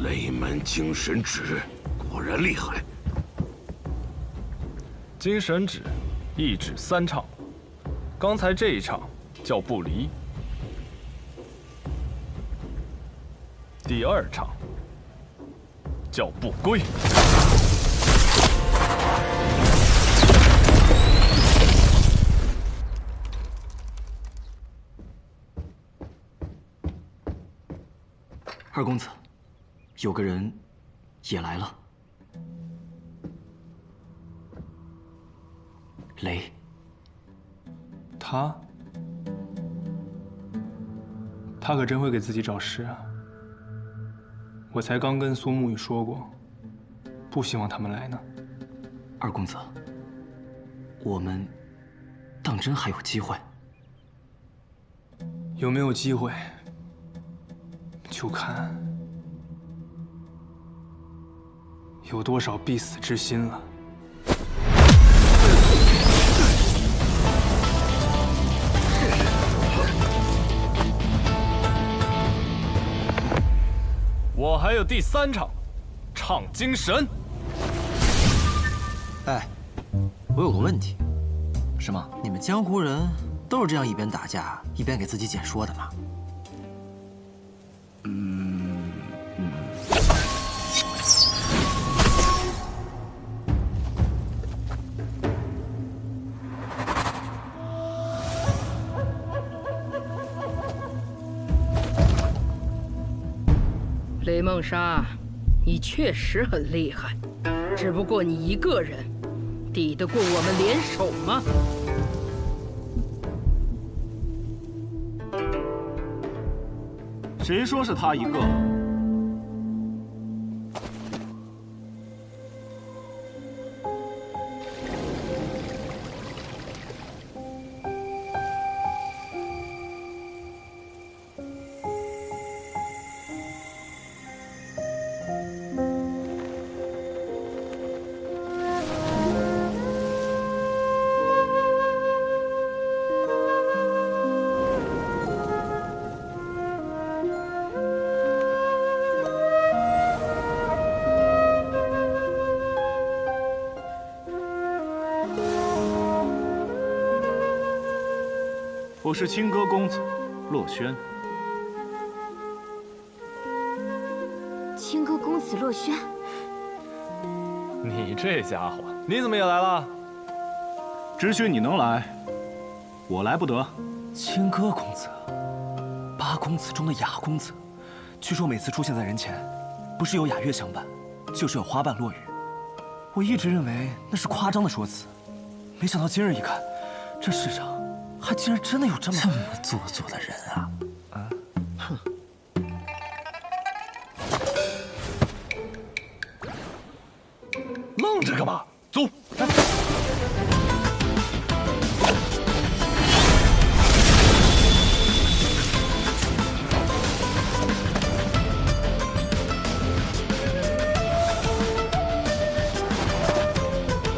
雷门精神指果然厉害。精神指，一指三唱。刚才这一唱叫不离，第二唱叫不归。二公子，有个人也来了。雷，他可真会给自己找事啊！我才刚跟苏沐雨说过，不希望他们来呢。二公子，我们当真还有机会？有没有机会，就看有多少必死之心了。我还有第三场，唱精神。哎，我有个问题。什么？你们江湖人都是这样一边打架一边给自己解说的吗？雷梦莎，你确实很厉害，只不过你一个人，抵得过我们联手吗？谁说是他一个？我是清歌公子洛轩。清歌公子洛轩，你这家伙，你怎么也来了？只许你能来，我来不得。清歌公子，八公子中的雅公子，据说每次出现在人前，不是有雅乐相伴，就是有花瓣落雨。我一直认为那是夸张的说辞，没想到今日一看，这世上还竟然真的有这么做作的人啊！哼！愣着干嘛？走！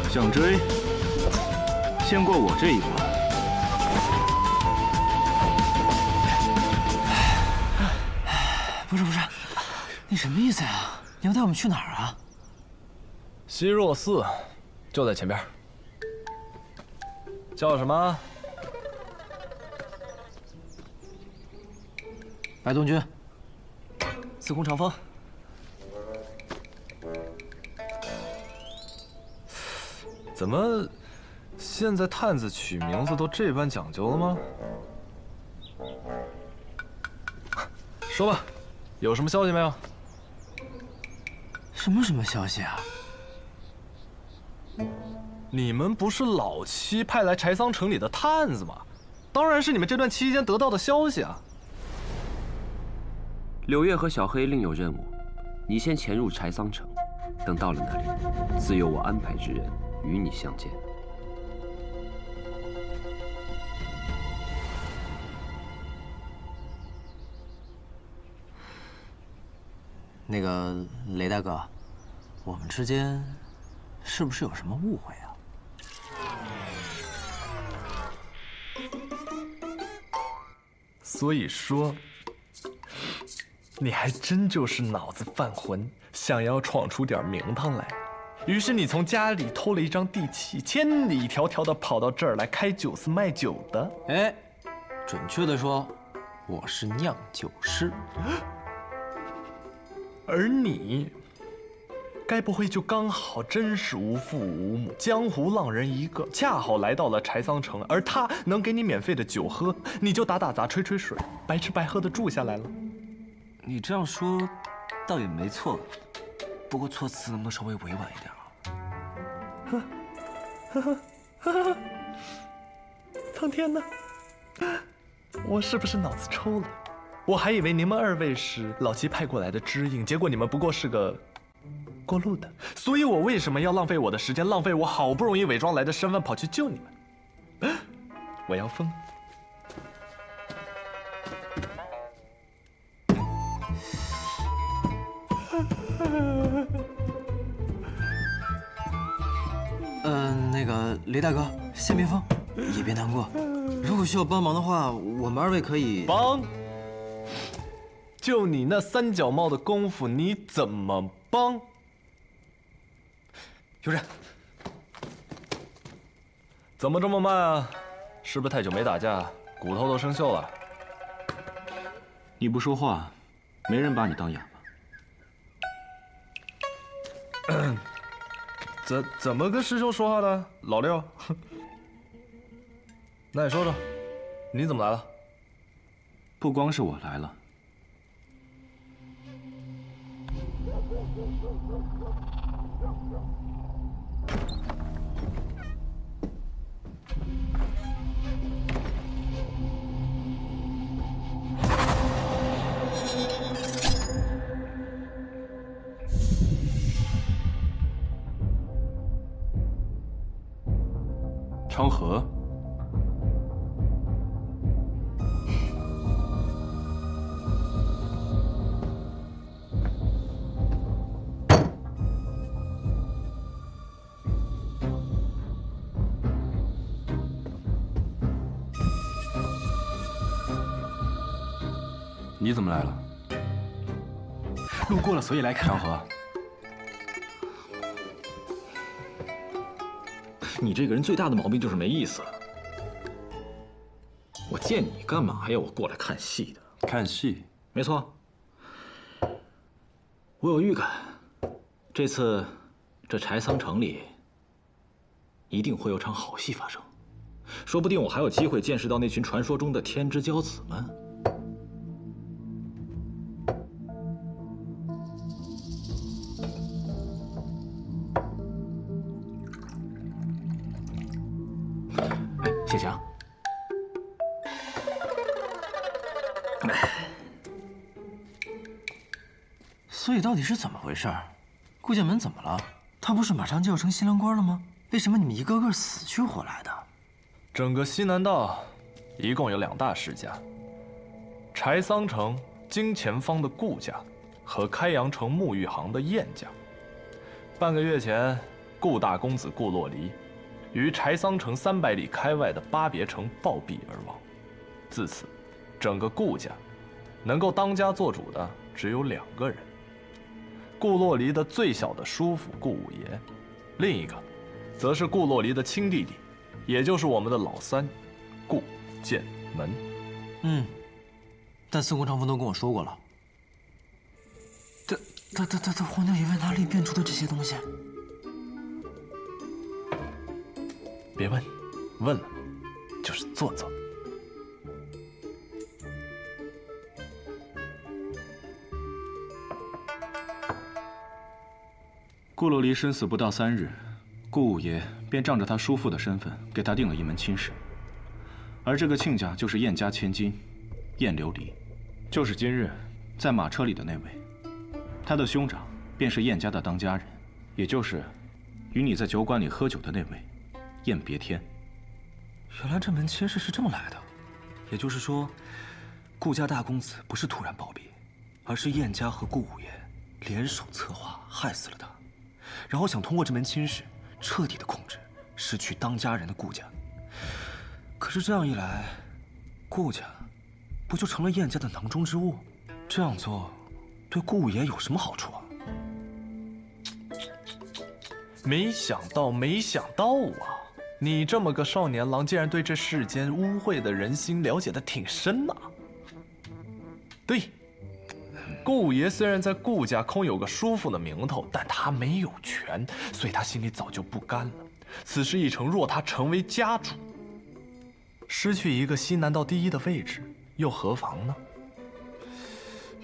想追，先过我这一关。不是，你什么意思呀？你要带我们去哪儿啊？西若寺，就在前边。叫什么？白东君，司空长风。怎么，现在探子取名字都这般讲究了吗？说吧，有什么消息没有？什么消息啊？你们不是老七派来柴桑城里的探子吗？当然是你们这段期间得到的消息啊。柳月和小黑另有任务，你先潜入柴桑城，等到了那里，自有我安排之人与你相见。那个雷大哥，我们之间是不是有什么误会啊？所以说，你还真就是脑子犯浑，想要闯出点名堂来。于是你从家里偷了一张地契，千里迢迢的跑到这儿来开酒肆卖酒的。哎，准确的说，我是酿酒师。而你，该不会就刚好真是无父无母，江湖浪人一个，恰好来到了柴桑城，而他能给你免费的酒喝，你就打打杂、吹吹水，白吃白喝的住下来了。你这样说，倒也没错，不过措辞能不能稍微委婉一点啊？苍天呐，我是不是脑子抽了？我还以为你们二位是老七派过来的知音，结果你们不过是个过路的。所以我为什么要浪费我的时间，浪费我好不容易伪装来的身份，跑去救你们？我要疯！那个雷大哥，先别慌，也别难过。如果需要帮忙的话，我们二位可以帮。就你那三脚猫的功夫，你怎么帮？有人，怎么这么慢啊？是不是太久没打架，骨头都生锈了？你不说话，没人把你当哑巴。怎么跟师兄说话的，老六？那你说说，你怎么来了？不光是我来了，昌河。你怎么来了？路过了，所以来看。昌河，你这个人最大的毛病就是没意思。我见你干嘛还要我过来看戏的？看戏？没错，我有预感，这次这柴桑城里一定会有场好戏发生，说不定我还有机会见识到那群传说中的天之骄子们。谢强，所以到底是怎么回事？顾剑门怎么了？他不是马上就要升新郎官了吗？为什么你们一个个死去活来的？整个西南道一共有2大世家：柴桑城金钱坊的顾家和开阳城沐浴行的燕家。半个月前，顾大公子顾洛离于柴桑城300里开外的巴别城暴毙而亡。自此，整个顾家能够当家做主的只有2个人：顾洛离的最小的叔父顾五爷，另一个则是顾洛离的亲弟弟，也就是我们的老三顾剑门。但司空长风都跟我说过了。他皇娘爷们哪里变出的这些东西？别问，问了就是做作。顾洛离生死不到3日，顾五爷便仗着他叔父的身份，给他定了一门亲事。而这个亲家就是燕家千金燕琉璃，就是今日在马车里的那位。他的兄长便是燕家的当家人，也就是与你在酒馆里喝酒的那位燕别天。原来这门亲事是这么来的，也就是说，顾家大公子不是突然暴毙，而是燕家和顾五爷联手策划害死了他，然后想通过这门亲事彻底的控制失去当家人的顾家。可是这样一来，顾家不就成了燕家的囊中之物？这样做对顾五爷有什么好处啊？没想到，没想到啊！你这么个少年郎，竟然对这世间污秽的人心了解的挺深呐。对，顾五爷虽然在顾家空有个叔父的名头，但他没有权，所以他心里早就不甘了。此事一成，若他成为家主，失去一个西南道第一的位置，又何妨呢？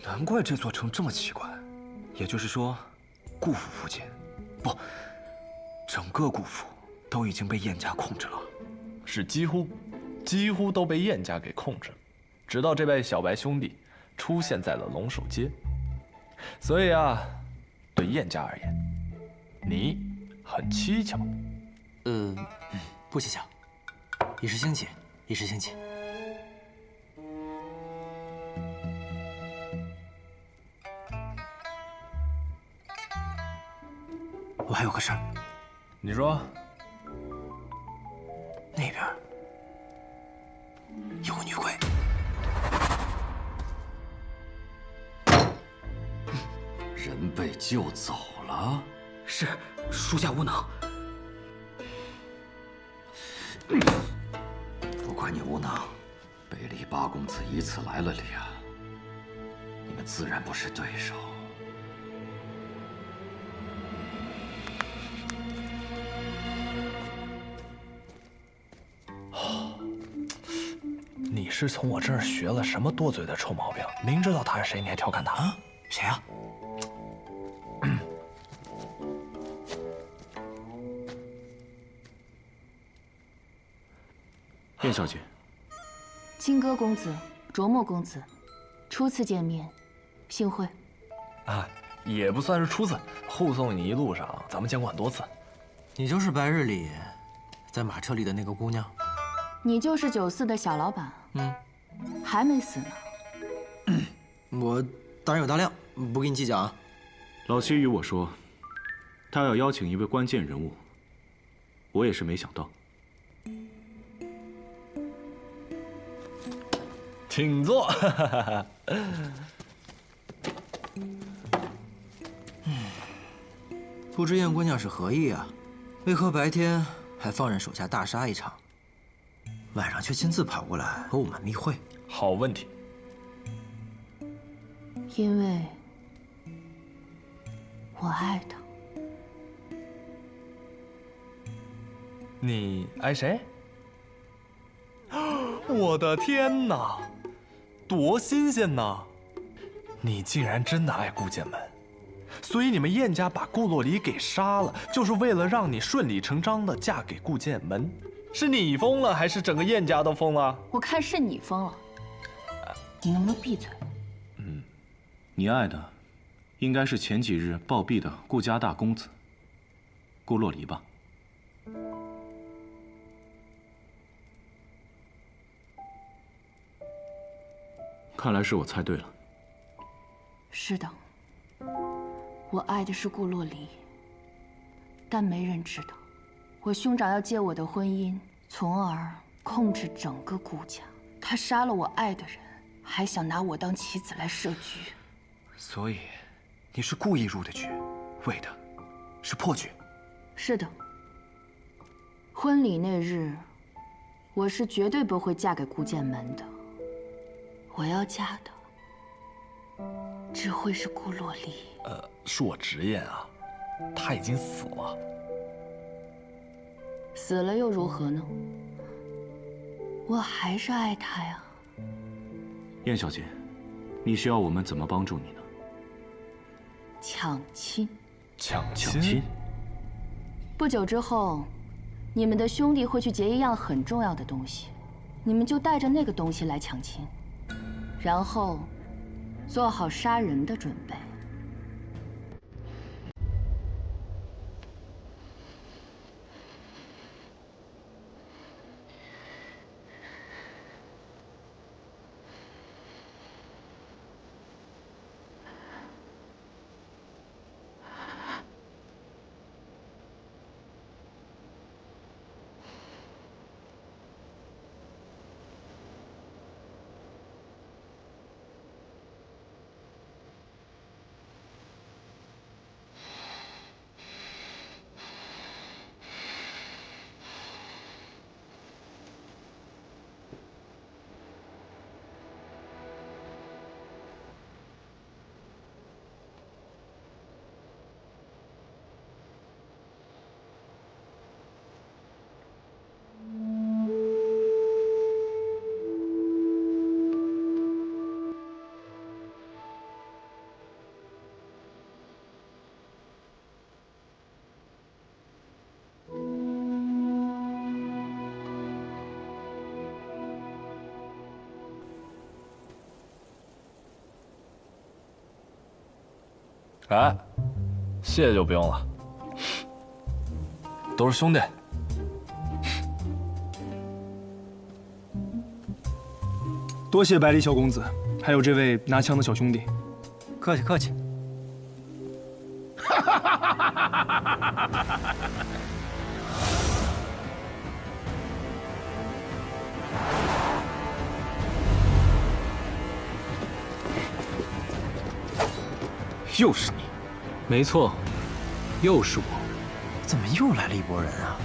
难怪这座城这么奇怪。也就是说，顾府附近，不，整个顾府都已经被燕家控制了。是几乎都被燕家给控制了，直到这位小白兄弟出现在了龙首街。所以啊，对燕家而言，你很蹊跷。不蹊跷，一时兴起，一时兴起。我还有个事儿。你说。那边有个女鬼。人被救走了。是，属下无能。不怪你无能，北离八公子一次来了俩，你们自然不是对手。你是从我这儿学了什么多嘴的臭毛病？明知道他是谁，你还调侃他啊？谁呀？燕小姐，金戈公子、卓墨公子，初次见面，幸会。啊，也不算是初次，护送你一路上，咱们见过很多次。你就是白日里在马车里的那个姑娘？你就是酒肆的小老板？还没死呢。我大人有大量，不跟你计较啊。老七与我说，他要邀请一位关键人物，我也是没想到。请坐。不知燕姑娘是何意啊？为何白天还放任手下大杀一场，晚上却亲自跑过来和我们密会？好问题。因为我爱他。你爱谁？我的天哪，多新鲜呐！你竟然真的爱顾剑门，所以你们燕家把顾洛离给杀了，就是为了让你顺理成章的嫁给顾剑门。是你疯了，还是整个燕家都疯了？我看是你疯了。你能不能闭嘴？你爱的，应该是前几日暴毙的顾家大公子顾洛离吧？看来是我猜对了。是的，我爱的是顾洛离，但没人知道，我兄长要借我的婚姻，从而控制整个顾家。他杀了我爱的人，还想拿我当棋子来设局。所以，你是故意入的局，为的是破局。是的，婚礼那日，我是绝对不会嫁给顾剑门的。我要嫁的，只会是顾洛离。恕我直言啊，他已经死了。死了又如何呢？我还是爱他呀。燕小姐，你需要我们怎么帮助你呢？抢亲。抢亲？不久之后，你们的兄弟会去劫一样很重要的东西，你们就带着那个东西来抢亲，然后做好杀人的准备。哎，谢就不用了，都是兄弟。多谢百里小公子，还有这位拿枪的小兄弟。客气客气。又是你，没错，又是我。怎么又来了一拨人啊？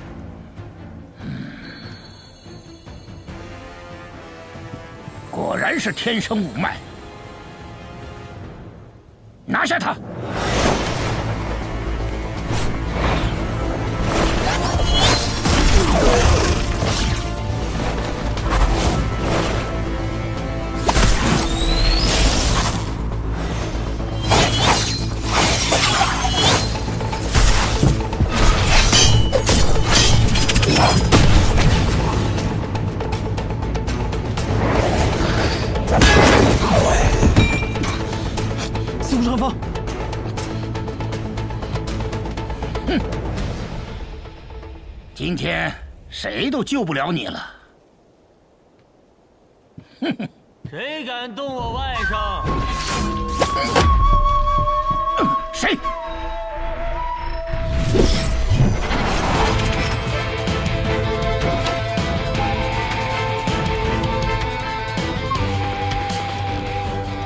果然是天生五脉，拿下他！上方！哼，今天谁都救不了你了。哼哼，谁敢动我外甥？谁？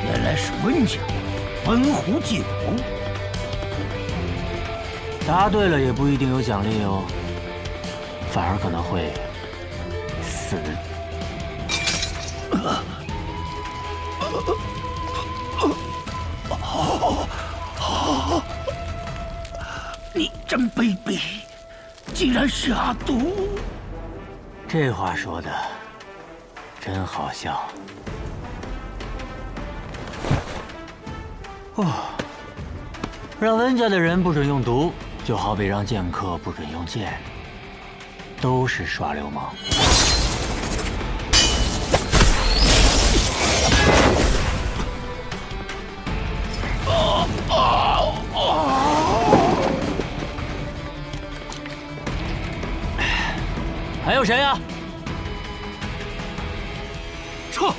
原来是温家。文湖祭武，答对了也不一定有奖励哦，反而可能会死。你真卑鄙，竟然下毒！这话说的真好笑。哦，让温家的人不准用毒，就好比让剑客不准用剑，都是耍流氓。还有谁呀？撤！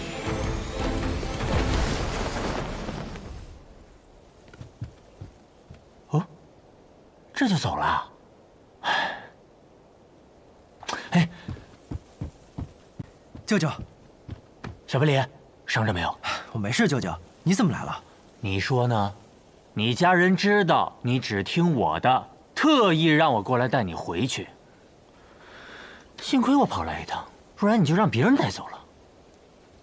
这就走了？哎，舅舅，小白脸，伤着没有？我没事，舅舅。你怎么来了？你说呢？你家人知道你只听我的，特意让我过来带你回去。幸亏我跑来一趟，不然你就让别人带走了。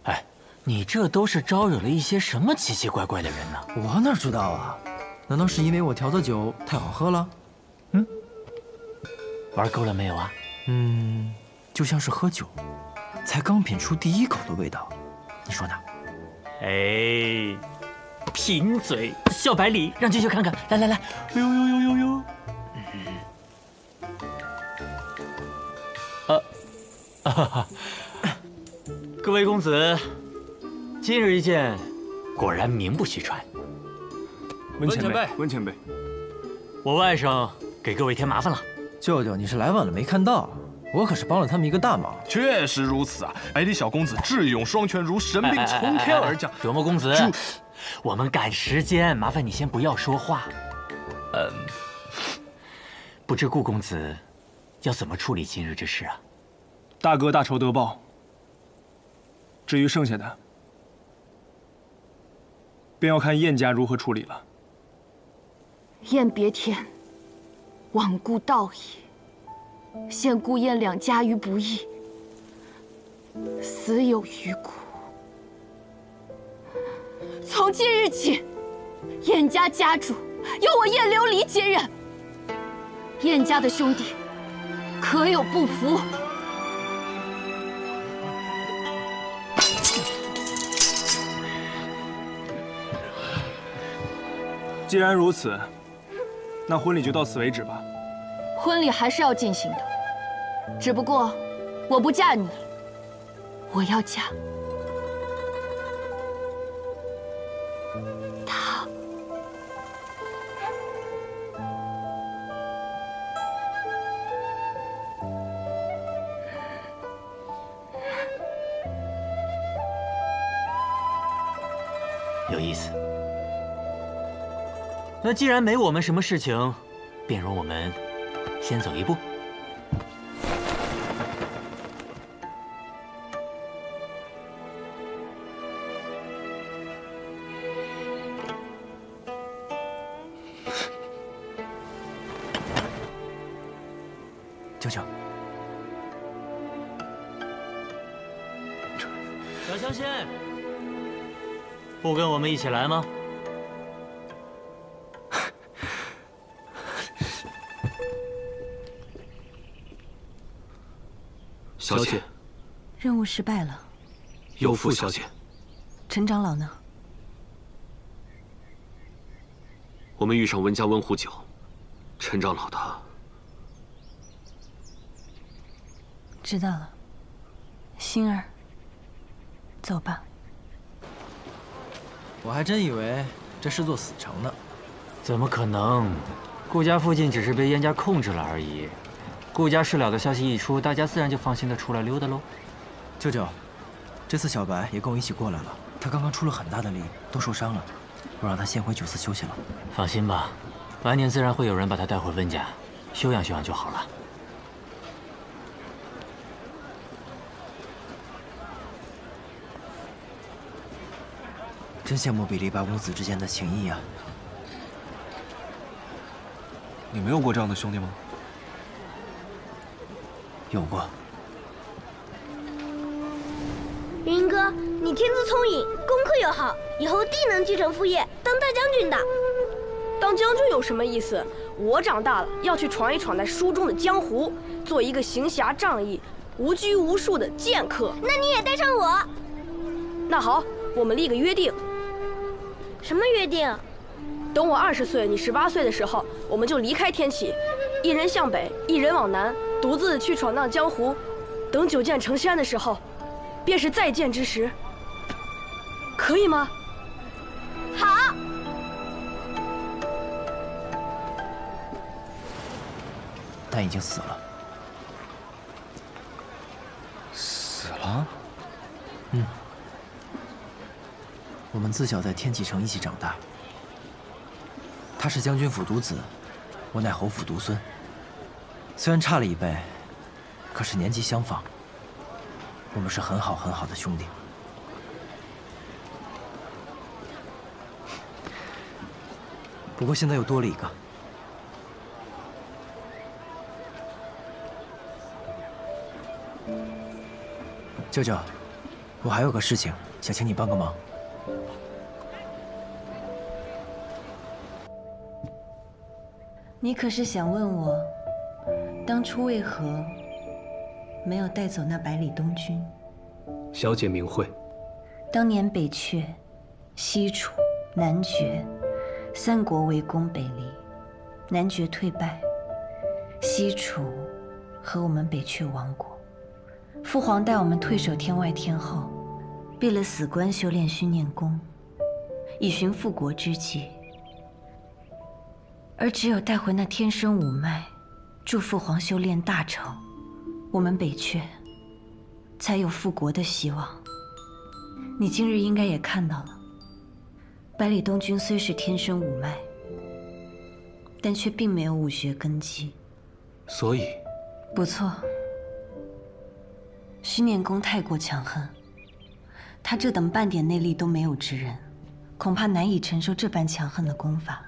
哎，你这都是招惹了一些什么奇奇怪怪的人呢？我哪知道啊？难道是因为我调的酒太好喝了？嗯，玩够了没有啊？就像是喝酒，才刚品出第一口的味道，你说呢？哎，贫嘴小白梨，让舅舅看看，来来来，哎呦呦呦呦呦！各位公子，今日一见，果然名不虚传。温前辈，温前辈，我外甥给各位添麻烦了。舅舅，你是来晚了没看到，我可是帮了他们一个大忙。确实如此啊！百里小公子智勇双全，如神兵从天而降。琢磨公子，我们赶时间，麻烦你先不要说话。不知顾公子要怎么处理今日之事啊？大哥大仇得报。至于剩下的，便要看燕家如何处理了。燕别天，罔顾道义，陷顾燕两家于不义，死有余辜。从今日起，燕家家主由我燕琉璃接任。燕家的兄弟，可有不服？既然如此，那婚礼就到此为止吧。婚礼还是要进行的，只不过我不嫁你了，我要嫁有意思。那既然没我们什么事情，便容我们先走一步。舅舅，小香仙，不跟我们一起来吗？小姐，任务失败了。有负小姐。陈长老呢？我们遇上温家温壶酒，陈长老他……知道了。星儿，走吧。我还真以为这是座死城呢。怎么可能？顾家附近只是被燕家控制了而已。顾家事了的消息一出，大家自然就放心的出来溜达喽。舅舅，这次小白也跟我一起过来了，他刚刚出了很大的力，都受伤了，我让他先回酒肆休息了。放心吧，晚年自然会有人把他带回温家，休养休养就好了。真羡慕比利八公子之间的情谊啊！你没有过这样的兄弟吗？有过。云哥，你天资聪颖，功课又好，以后定能继承父业，当大将军的。当将军有什么意思？我长大了要去闯一闯在书中的江湖，做一个行侠仗义、无拘无束的剑客。那你也带上我。那好，我们立个约定。什么约定？等我20岁，你18岁的时候，我们就离开天启，一人向北，一人往南，独自去闯荡江湖。等9剑成山的时候，便是再见之时。可以吗？好。但已经死了。死了？嗯。我们自小在天启城一起长大。他是将军府独子，我乃侯府独孙。虽然差了一辈，可是年纪相仿。我们是很好很好的兄弟。不过现在又多了一个。舅舅，我还有个事情想请你帮个忙。你可是想问我，当初为何没有带走那百里东军？小姐明慧。当年北阙、西楚、南绝3国围攻北离，南绝退败，西楚和我们北阙亡国。父皇带我们退守天外天后，闭了死关修炼虚念功，以寻复国之计。而只有带回那天生五脉，助父皇修炼大成，我们北阙才有复国的希望。你今日应该也看到了，百里东军虽是天生五脉，但却并没有武学根基。所以，不错，虚念功太过强横，他这等半点内力都没有之人，恐怕难以承受这般强横的功法。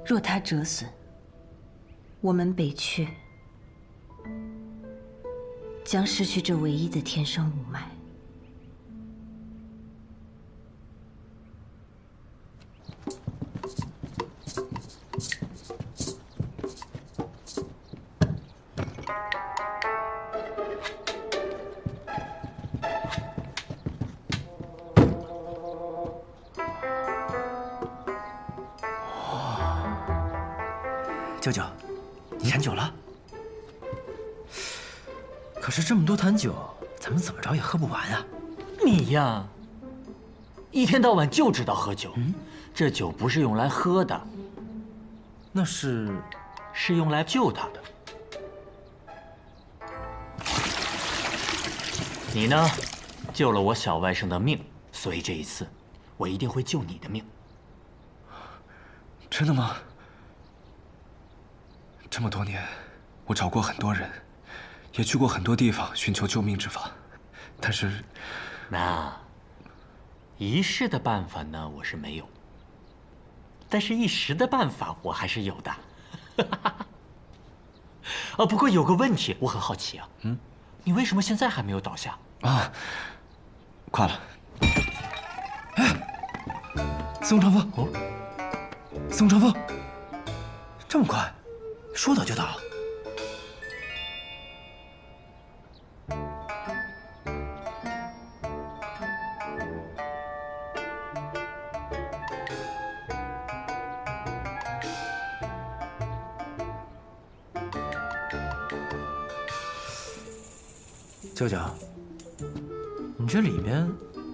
若他折损，我们北阙将失去这唯一的天生五脉。舅舅，你馋酒了？可是这么多坛酒，咱们怎么着也喝不完啊！你呀，一天到晚就知道喝酒。这酒不是用来喝的，那是用来救他的。你呢，救了我小外甥的命，所以这一次，我一定会救你的命。真的吗？这么多年，我找过很多人，也去过很多地方寻求救命之法，但是，那一世的办法呢，我是没有，但是一时的办法我还是有的。不过有个问题，我很好奇啊。你为什么现在还没有倒下？快了。宋长风，宋长风，这么快，说倒就倒。舅舅，你这里边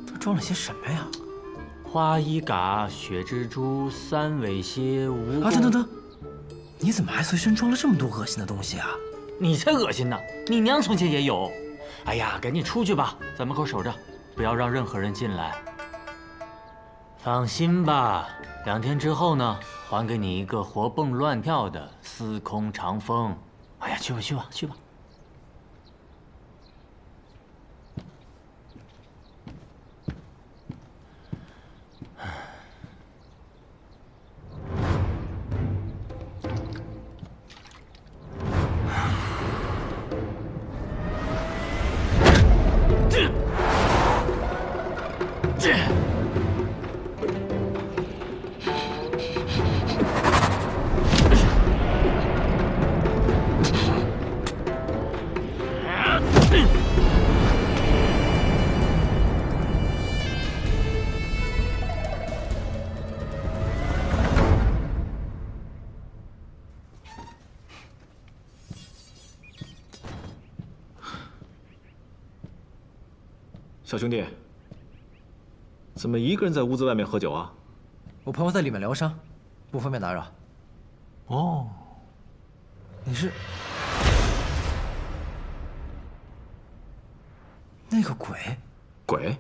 都装了些什么呀？花衣嘎、血蜘蛛、三尾蝎、蜈蚣。等，你怎么还随身装了这么多恶心的东西啊？你才恶心呢！你娘从前也有。哎呀，赶紧出去吧，在门口守着，不要让任何人进来。放心吧，2天之后呢，还给你一个活蹦乱跳的司空长风。哎呀，去吧。小兄弟，怎么一个人在屋子外面喝酒啊？我朋友在里面疗伤，不方便打扰。哦，你是那个鬼？鬼？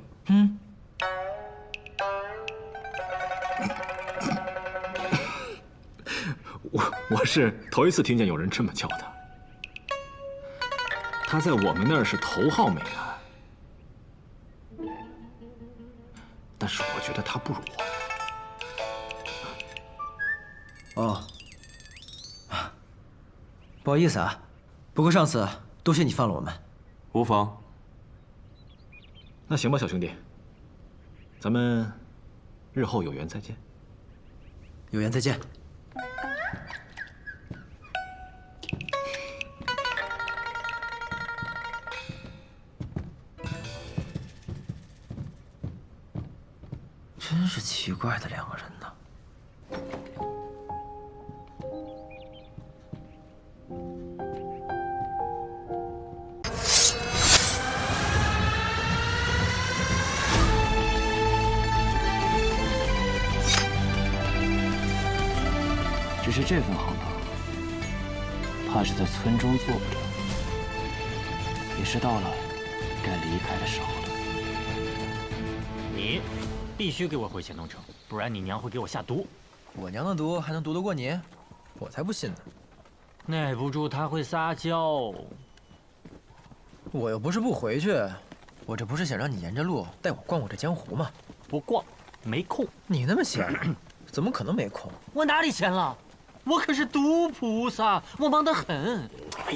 我是头一次听见有人这么叫他。他在我们那儿是头号美男。但是我觉得他不如我。不好意思啊，不过上次多谢你放了我们。无妨。那行吧，小兄弟，咱们日后有缘再见。有缘再见。真是奇怪的2个人呢。只是这份好呢，怕是在村中做不了。也是到了该离开的时候了。你必须给我回乾东城，不然你娘会给我下毒。我娘的毒还能毒得过你？我才不信呢！耐不住她会撒娇。我又不是不回去，我这不是想让你沿着路带我逛我这江湖吗？不逛，没空。你那么闲，怎么可能没空？我哪里闲了？我可是毒菩萨，我忙得很。哎，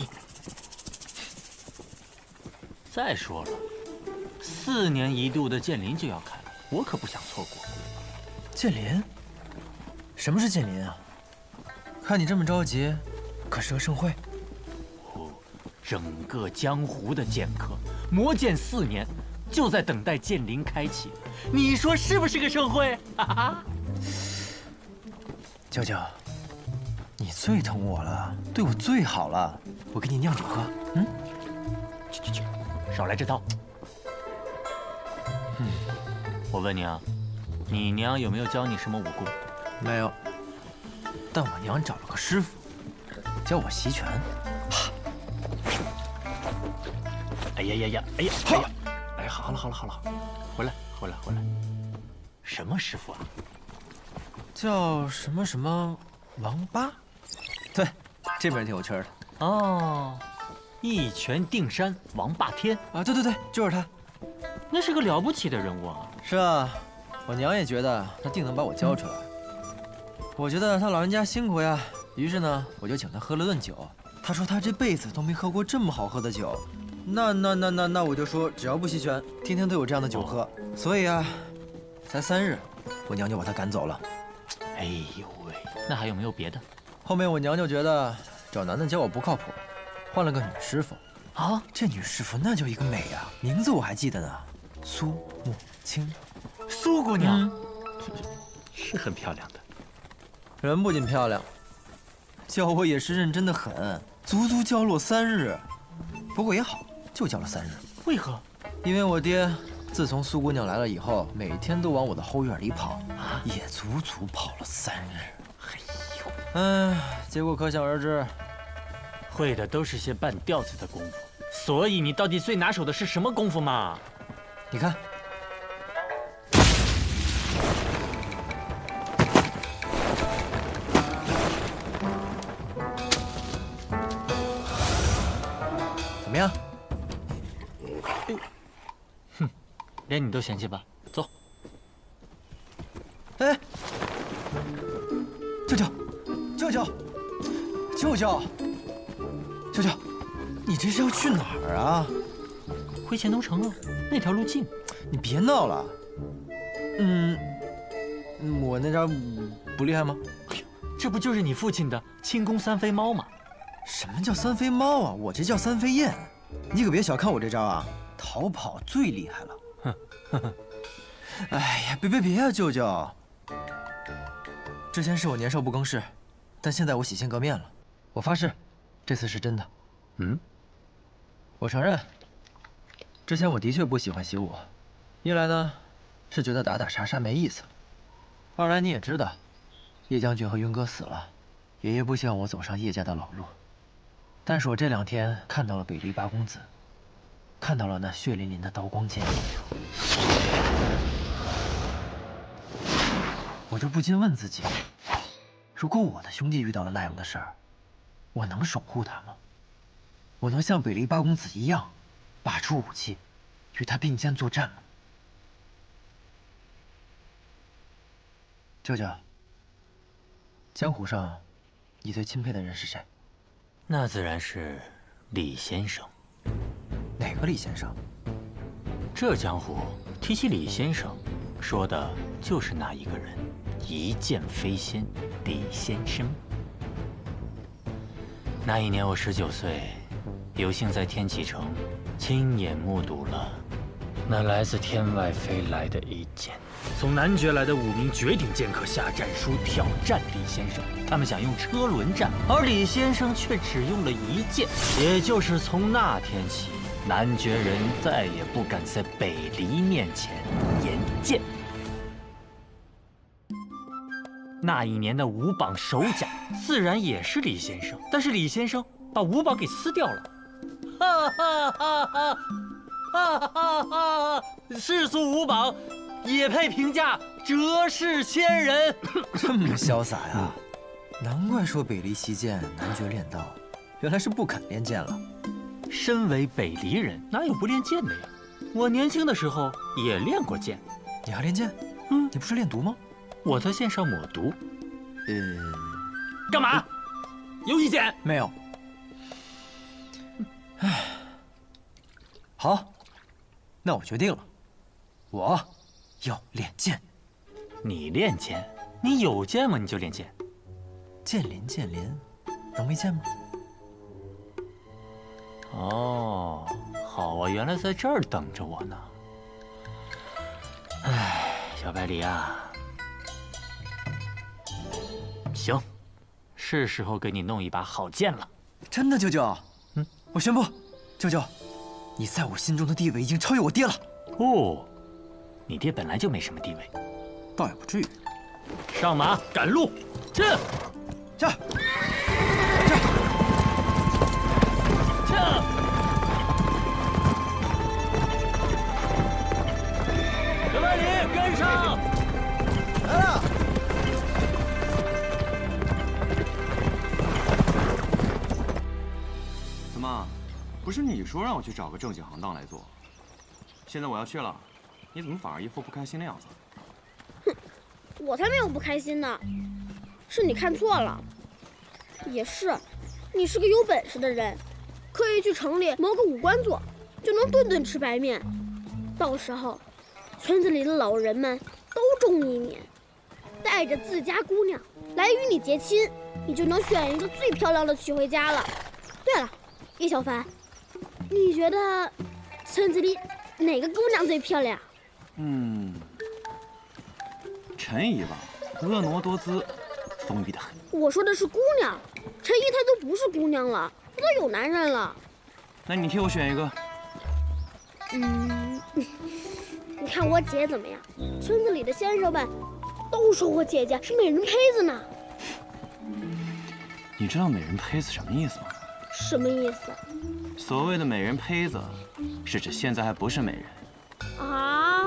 再说了，4年一度的剑林就要开了，我可不想错过。剑林？什么是剑林啊？看你这么着急，可是个盛会？整个江湖的剑客，磨剑4年，就在等待剑林开启。你说是不是个盛会？哈哈。舅舅，你最疼我了，对我最好了，我给你酿酒喝。去，少来这套。我问你啊，你娘有没有教你什么武功？没有，但我娘找了个师傅，教我习拳。哎呀，好了，回来。什么师傅啊？叫什么什么王八？对，这名挺有趣的。哦，一拳定山王霸天啊！对对对，就是他。那是个了不起的人物啊。是啊，我娘也觉得他定能把我教出来。我觉得他老人家辛苦呀，于是呢，我就请他喝了顿酒。他说他这辈子都没喝过这么好喝的酒。那我就说只要不稀罕，天天都有这样的酒喝。所以啊，才3日，我娘就把他赶走了。哎呦喂，那还有没有别的？后面我娘就觉得找男的教我不靠谱，换了个女师傅。啊，这女师傅那叫一个美呀，名字我还记得呢，苏沐青。苏姑娘，是很漂亮的。人不仅漂亮，教我也是认真的很，足足教了我3日。不过也好，就教了3日。为何？因为我爹自从苏姑娘来了以后，每天都往我的后院里跑，也足足跑了3日。哎呦，结果可想而知。会的都是些半吊子的功夫，所以你到底最拿手的是什么功夫嘛？你看。怎么样？哼，连你都嫌弃吧？走。哎，舅舅，舅舅，舅舅，舅舅，你这是要去哪儿啊？回黔东城啊，那条路近。你别闹了。我那招不厉害吗？哎呦，这不就是你父亲的轻功3飞猫吗？什么叫3飞猫啊？我这叫3飞燕。你可别小看我这招啊，逃跑最厉害了。哼，哎呀，别啊，舅舅。之前是我年少不更事，但现在我洗心革面了。我发誓，这次是真的。我承认，之前我的确不喜欢习武。一来呢，是觉得打打杀杀没意思；二来你也知道，叶将军和云哥死了，爷爷不希望我走上叶家的老路。但是我这2天看到了北离八公子，看到了那血淋淋的刀光剑影，我就不禁问自己：如果我的兄弟遇到了那样的事儿，我能守护他吗？我能像北离八公子一样，拔出武器，与他并肩作战吗？舅舅，江湖上，你最钦佩的人是谁？那自然是李先生。哪个李先生？这江湖提起李先生，说的就是那一个人，一剑飞仙李先生。那一年我19岁，有幸在天启城亲眼目睹了那来自天外飞来的一剑。从男爵来的5名绝顶剑客下战书挑战李先生，他们想用车轮战，而李先生却只用了1剑。也就是从那天起，男爵人再也不敢在北离面前言剑。那一年的5榜首甲自然也是李先生，但是李先生把5榜给撕掉了。哈哈哈哈哈哈哈！世俗5榜也配评价折世仙人。这么潇洒呀！难怪说北离习剑，男爵练刀，原来是不肯练剑了。身为北离人，哪有不练剑的呀？我年轻的时候也练过剑。你还练剑？你不是练毒吗？我在剑上抹毒。干嘛？有意见？没有。唉，好，那我决定了，我要练剑。你练剑？你有剑吗？你就练剑？剑林剑林，能没剑吗？哦，好啊，原来在这儿等着我呢。唉，小百里啊，行，是时候给你弄一把好剑了。真的，舅舅？我宣布，舅舅，你在我心中的地位已经超越我爹了。哦，你爹本来就没什么地位，倒也不至于。上马，赶路，去！去！小百里，跟上！是你说让我去找个正经行当来做，现在我要去了，你怎么反而一副不开心的样子？哼，我才没有不开心呢，是你看错了。也是，你是个有本事的人，可以去城里谋个武官做，就能顿顿吃白面。到时候，村子里的老人们都中意你，带着自家姑娘来与你结亲，你就能选一个最漂亮的娶回家了。对了，叶小凡，你觉得村子里哪个姑娘最漂亮？陈姨吧，婀娜多姿，丰腴得很。我说的是姑娘，陈姨她都不是姑娘了，她都有男人了。那你替我选一个。你看我姐怎么样？村子里的先生们都说我姐姐是美人胚子呢。你知道美人胚子什么意思吗？什么意思？所谓的美人胚子，是指现在还不是美人。啊？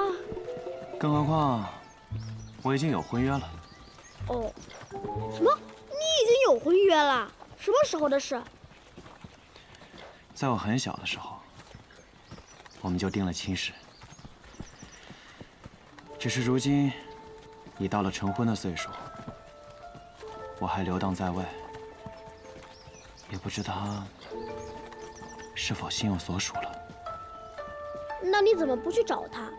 更何况，我已经有婚约了。哦，什么？你已经有婚约了？什么时候的事？在我很小的时候，我们就定了亲事。只是如今，已到了成婚的岁数，我还流荡在外，也不知他是否心有所属了。那你怎么不去找他？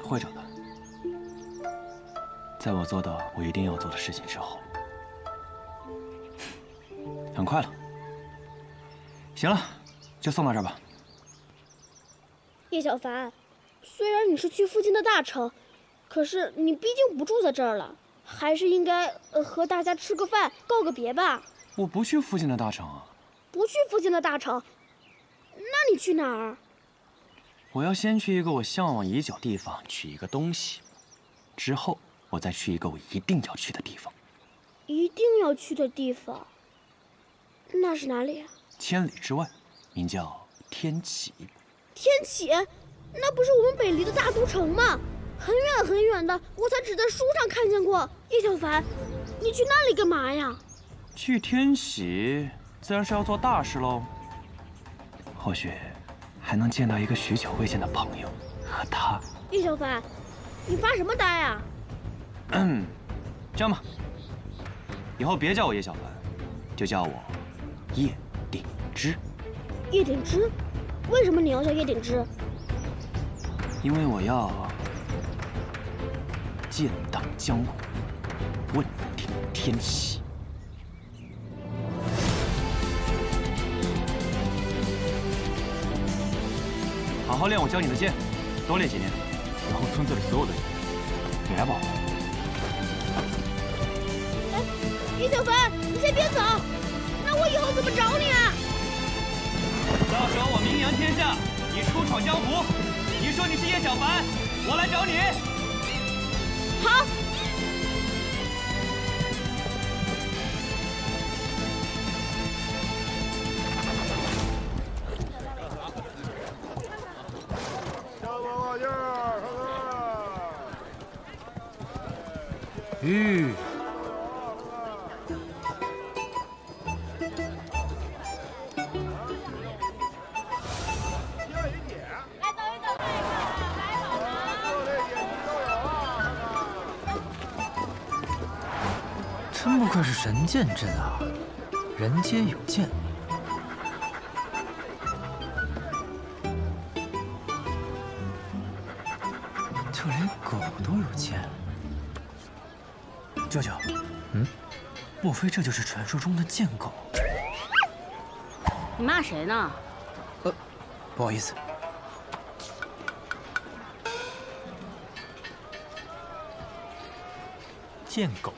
会找的，在我做到我一定要做的事情之后。很快了。行了，就送到这儿吧。叶小凡，虽然你是去附近的大城，可是你毕竟不住在这儿了，还是应该和大家吃个饭，告个别吧。我不去附近的大城啊。不去附近的大城，那你去哪儿？我要先去一个我向往已久的地方取一个东西，之后我再去一个我一定要去的地方。一定要去的地方，那是哪里啊？千里之外，名叫天启。天启，那不是我们北离的大都城吗？很远很远的，我才只在书上看见过。叶小凡，你去那里干嘛呀？去天启，自然是要做大事喽。或许还能见到一个许久未见的朋友，和他。叶小凡，你发什么呆啊？这样吧，以后别叫我叶小凡，就叫我叶鼎之。叶鼎之？为什么你要叫叶鼎之？因为我要剑荡江湖，问鼎天启。好好练我教你的剑，多练几年，然后村子里所有的人，你来保护。叶小凡，你先别走，那我以后怎么找你啊？到时候我名扬天下，你出闯江湖，你说你是叶小凡，我来找你。好。真不愧是神剑阵啊，人皆有剑。就连狗都有剑。舅舅，莫非这就是传说中的剑狗？你骂谁呢？不好意思。剑狗？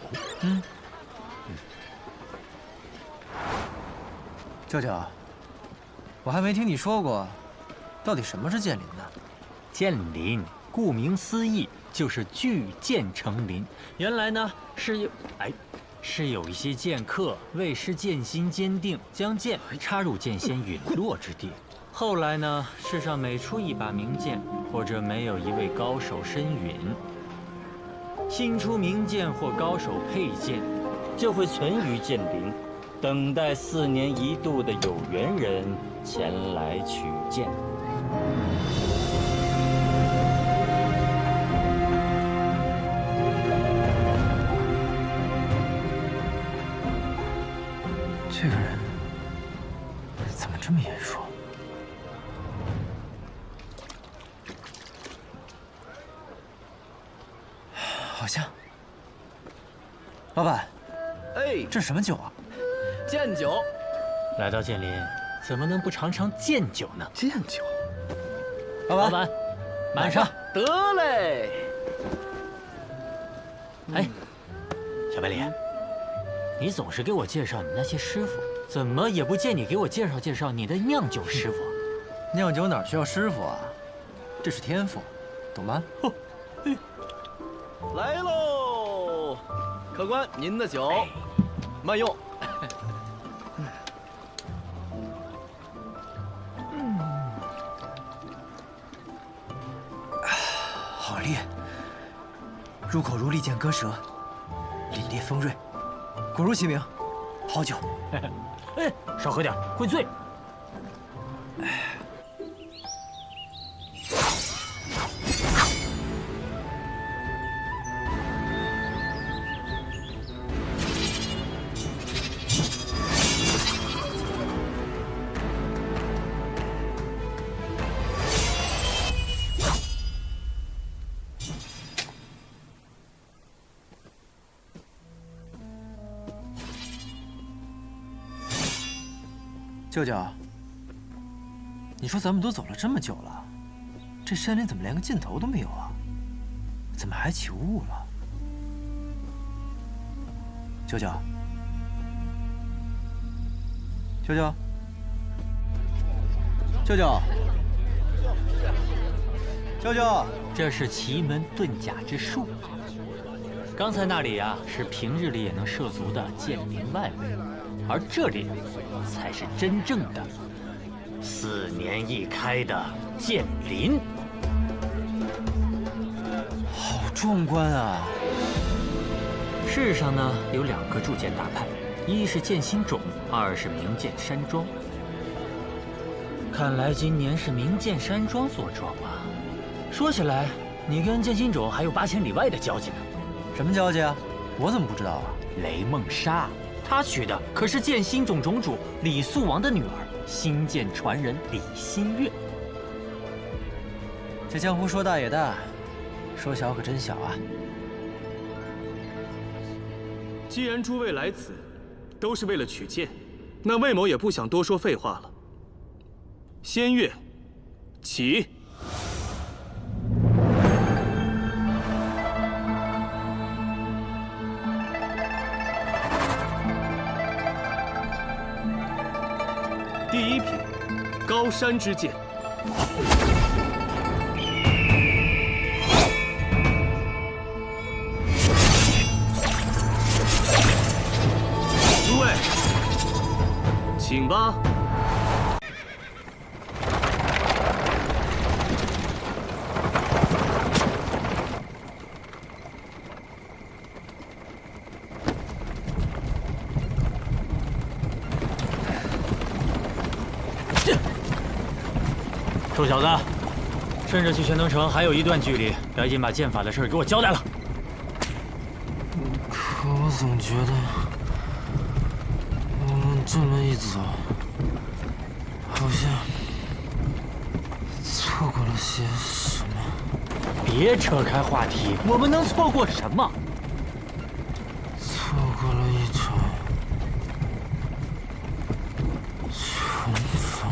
舅舅，我还没听你说过，到底什么是剑林呢？剑林，顾名思义，就是巨剑成林。原来呢是有一些剑客为使剑心坚定，将剑插入剑仙陨落之地。后来呢，世上每出一把名剑，或者没有一位高手身陨，新出名剑或高手佩剑，就会存于剑林。等待4年1度的有缘人前来取剑。这个人怎么这么眼熟？好像。老板，哎，这是什么酒啊？剑酒。来到剑林，怎么能不尝尝剑酒呢？剑酒。老板，满上。得嘞。哎，小白脸，你总是给我介绍你那些师傅，怎么也不见你给我介绍介绍你的酿酒师傅？酿酒哪需要师傅啊？这是天赋，懂吗？来喽，客官，您的酒，慢用。好烈，入口如利剑割舌，凛冽锋锐，果如其名，好酒。哎，少喝点，会醉。舅舅，你说咱们都走了这么久了，这山林怎么连个尽头都没有啊？怎么还起雾了？舅舅，舅舅，舅舅，舅舅，这是奇门遁甲之术。刚才那里啊，是平日里也能涉足的剑林外围，而这里才是真正的4年一开的剑林。好壮观啊！世上呢有2个铸剑大派，一是剑心种，二是明剑山庄。看来今年是明剑山庄坐庄啊。说起来，你跟剑心种还有8千里外的交集呢。什么交集啊？我怎么不知道啊？雷梦莎，她娶的可是剑心种种主李素王的女儿，星剑传人李新月。这江湖说大也大，说小可真小啊。既然诸位来此，都是为了取剑，那魏某也不想多说废话了。仙月，起！第1品，高山之剑。诸位，请吧。臭小子，趁着去玄登城还有一段距离，赶紧把剑法的事给我交代了。可我总觉得，我们这么一走，好像错过了些什么。别扯开话题，我们能错过什么？错过了一场重逢。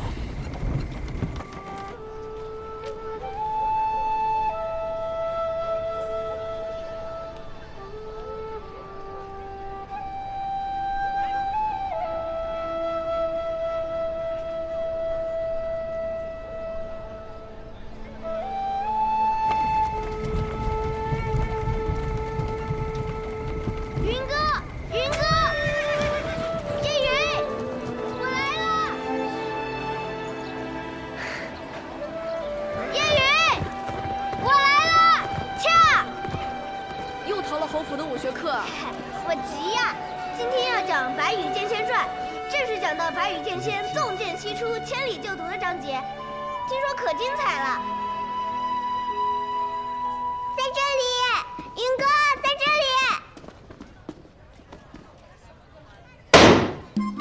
今天要讲《白羽剑仙传》，正式讲到白羽剑仙纵剑西出，千里救毒的章节，听说可精彩了。在这里，云哥在这里。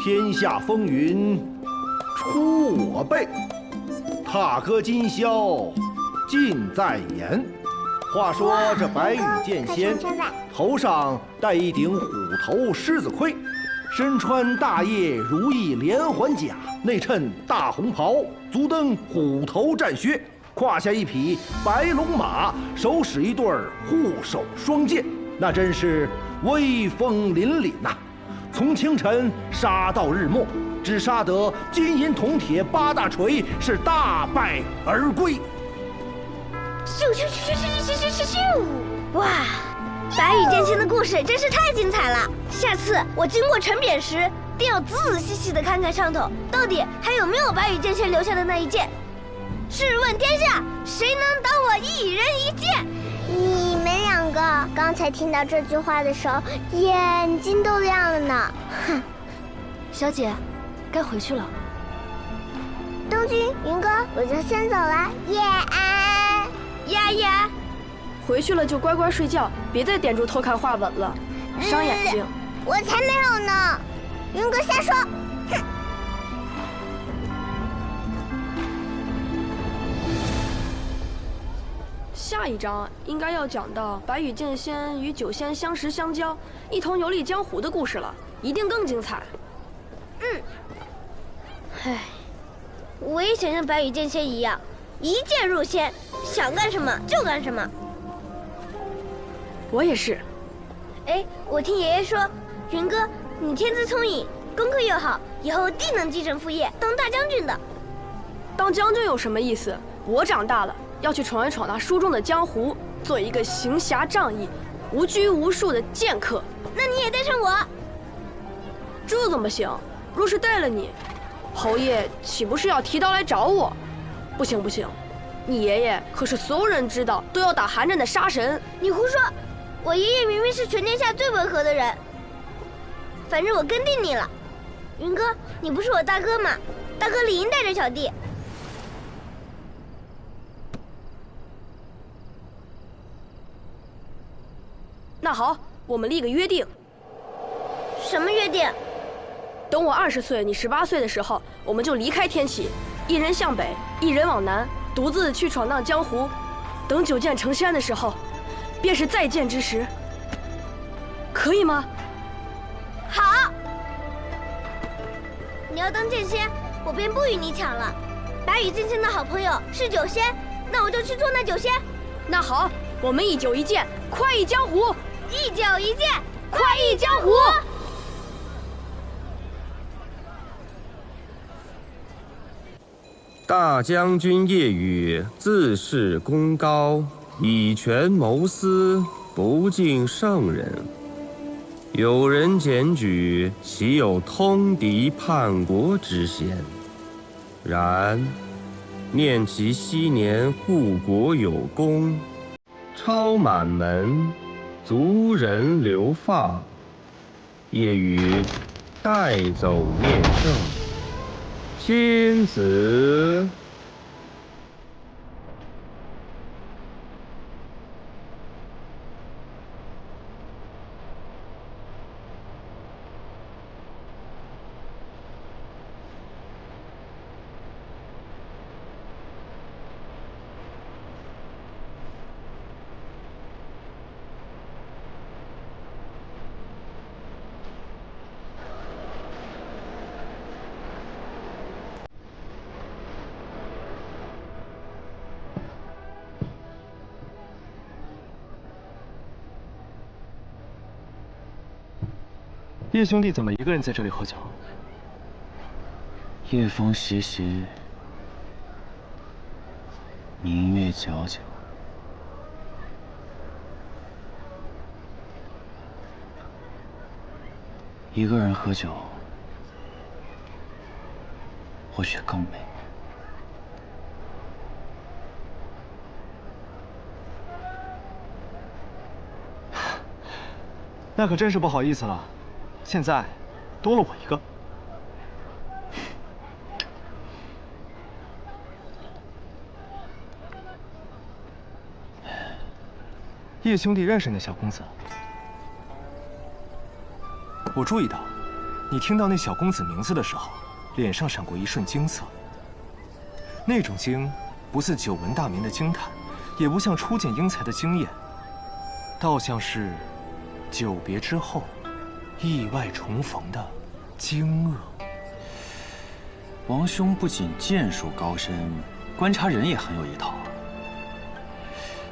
天下风云出我辈，踏歌今宵尽在言。话说这白羽剑仙头上戴一顶虎头狮子盔，身穿大叶如意连环甲，内衬大红袍，足蹬虎头战靴，胯下一匹白龙马，手使一对护手双剑，那真是威风凛凛呐！从清晨杀到日没，只杀得金银铜铁8大锤，是大败而归。咻咻咻咻咻咻咻咻！哇，白羽剑仙的故事真是太精彩了！下次我经过城贬时，定要仔仔细细的看看上头，到底还有没有白羽剑仙留下的那一剑。试问天下，谁能挡我一人一剑？你们两个刚才听到这句话的时候，眼睛都亮了呢。哼，小姐，该回去了。东君、云哥，我就先走了。夜安，呀，回去了就乖乖睡觉，别再点住偷看画本了，伤眼睛。我才没有呢，云哥瞎说。哼。下一章应该要讲到白羽剑仙与酒仙相识相交，一同游历江湖的故事了，一定更精彩。唉，我也想像白羽剑仙一样，一剑入仙，想干什么就干什么。我也是。哎，我听爷爷说，云哥，你天资聪颖，功课又好，以后定能继承父业，当大将军的。当将军有什么意思？我长大了。要去闯一闯那书中的江湖，做一个行侠仗义、无拘无束的剑客。那你也带上我？这怎么行？若是带了你，侯爷岂不是要提刀来找我？不行，你爷爷可是所有人知道都要打寒战的杀神。你胡说！我爷爷明明是全天下最温和的人。反正我跟定你了，云哥，你不是我大哥吗？大哥理应带着小弟。那好，我们立个约定。什么约定？等我20岁，你18岁的时候，我们就离开天启，一人向北，一人往南，独自去闯荡江湖。等9剑成仙的时候，便是再见之时。可以吗？好。你要当剑仙，我便不与你抢了。白羽剑仙的好朋友是酒仙，那我就去做那酒仙。那好，我们一酒一剑，快意江湖。一酒一剑，快意江湖。大将军夜雨自恃功高，以权谋私，不敬圣人。有人检举，岂有通敌叛国之嫌？然念其昔年护国有功，超满门，族人流放，夜雨带走灭圣，亲子。叶兄弟怎么一个人在这里喝酒？夜风习习，明月皎皎。一个人喝酒，或许更美。那可真是不好意思了。现在多了我一个。叶兄弟认识那小公子？我注意到，你听到那小公子名字的时候，脸上闪过一瞬惊色。那种惊，不似久闻大名的惊叹，也不像初见英才的惊艳，倒像是久别之后意外重逢的惊愕。王兄不仅剑术高深，观察人也很有一套。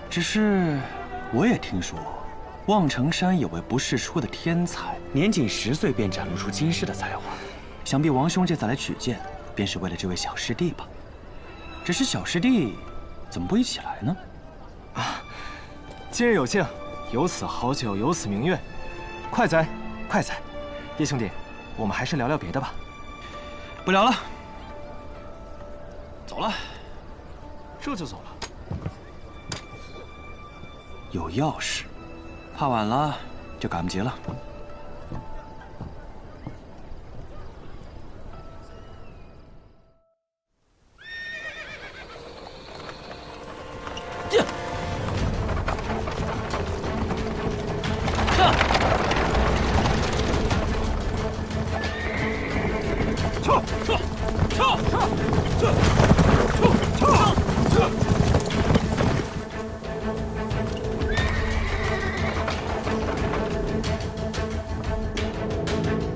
只是我也听说，望城山有位不世出的天才，年仅10岁便展露出惊世的才华。想必王兄这次来取剑，便是为了这位小师弟吧？只是小师弟怎么不一起来呢？啊，今日有幸，有此好酒，有此明月，快哉，快哉！叶兄弟，我们还是聊聊别的吧。不聊了，走了。这就走了。有要事，怕晚了就赶不及了。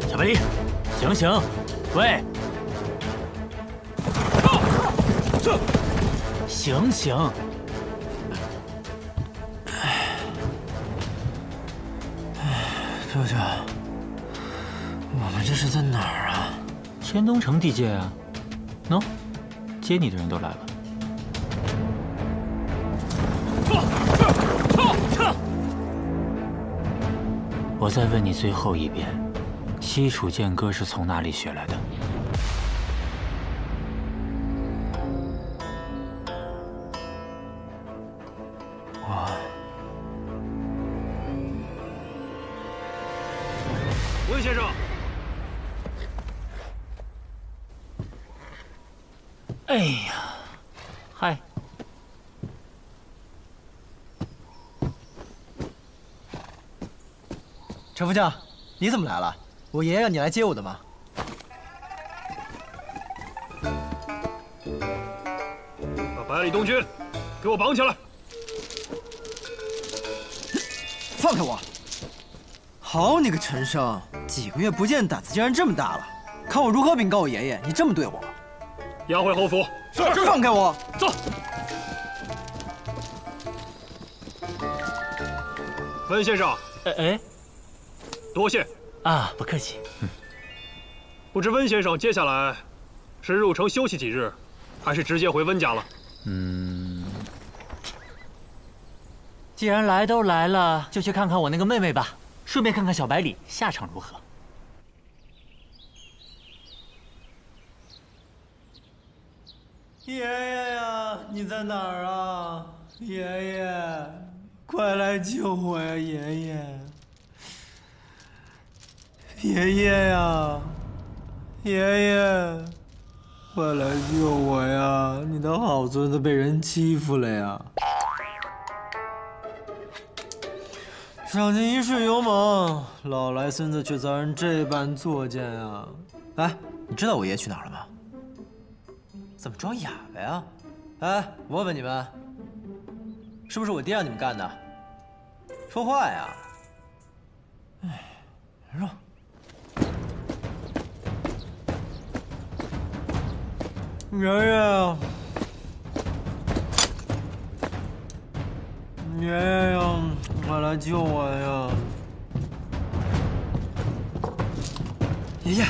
小白梨，醒醒！喂，醒醒！舅舅，我们这是在哪儿啊？千东城地界啊。喏，接你的人都来了。我再问你最后一遍，西楚剑歌是从哪里学来的？温先生，哎呀，嗨。陈副将，你怎么来了？我爷爷让你来接我的吗？把百里东军给我绑起来！放开我！好你个陈生，几个月不见，胆子竟然这么大了！看我如何禀告我爷爷，你这么对我！押回侯府。是。放开我！走。温先生。哎。多谢啊，不客气。不知温先生接下来是入城休息几日，还是直接回温家了？既然来都来了，就去看看我那个妹妹吧，顺便看看小百里下场如何。爷爷呀，你在哪儿啊？爷爷，快来救我呀！爷爷。爷爷呀，爷爷，快来救我呀！你的好孙子被人欺负了呀！赏尽一世勇猛，老来孙子却遭人这般作践啊！哎，你知道我爷去哪儿了吗？怎么装哑巴呀？哎，我问你们，是不是我爹让你们干的？说话呀！哎，让。爷爷，爷爷呀，快来救我呀！爷爷，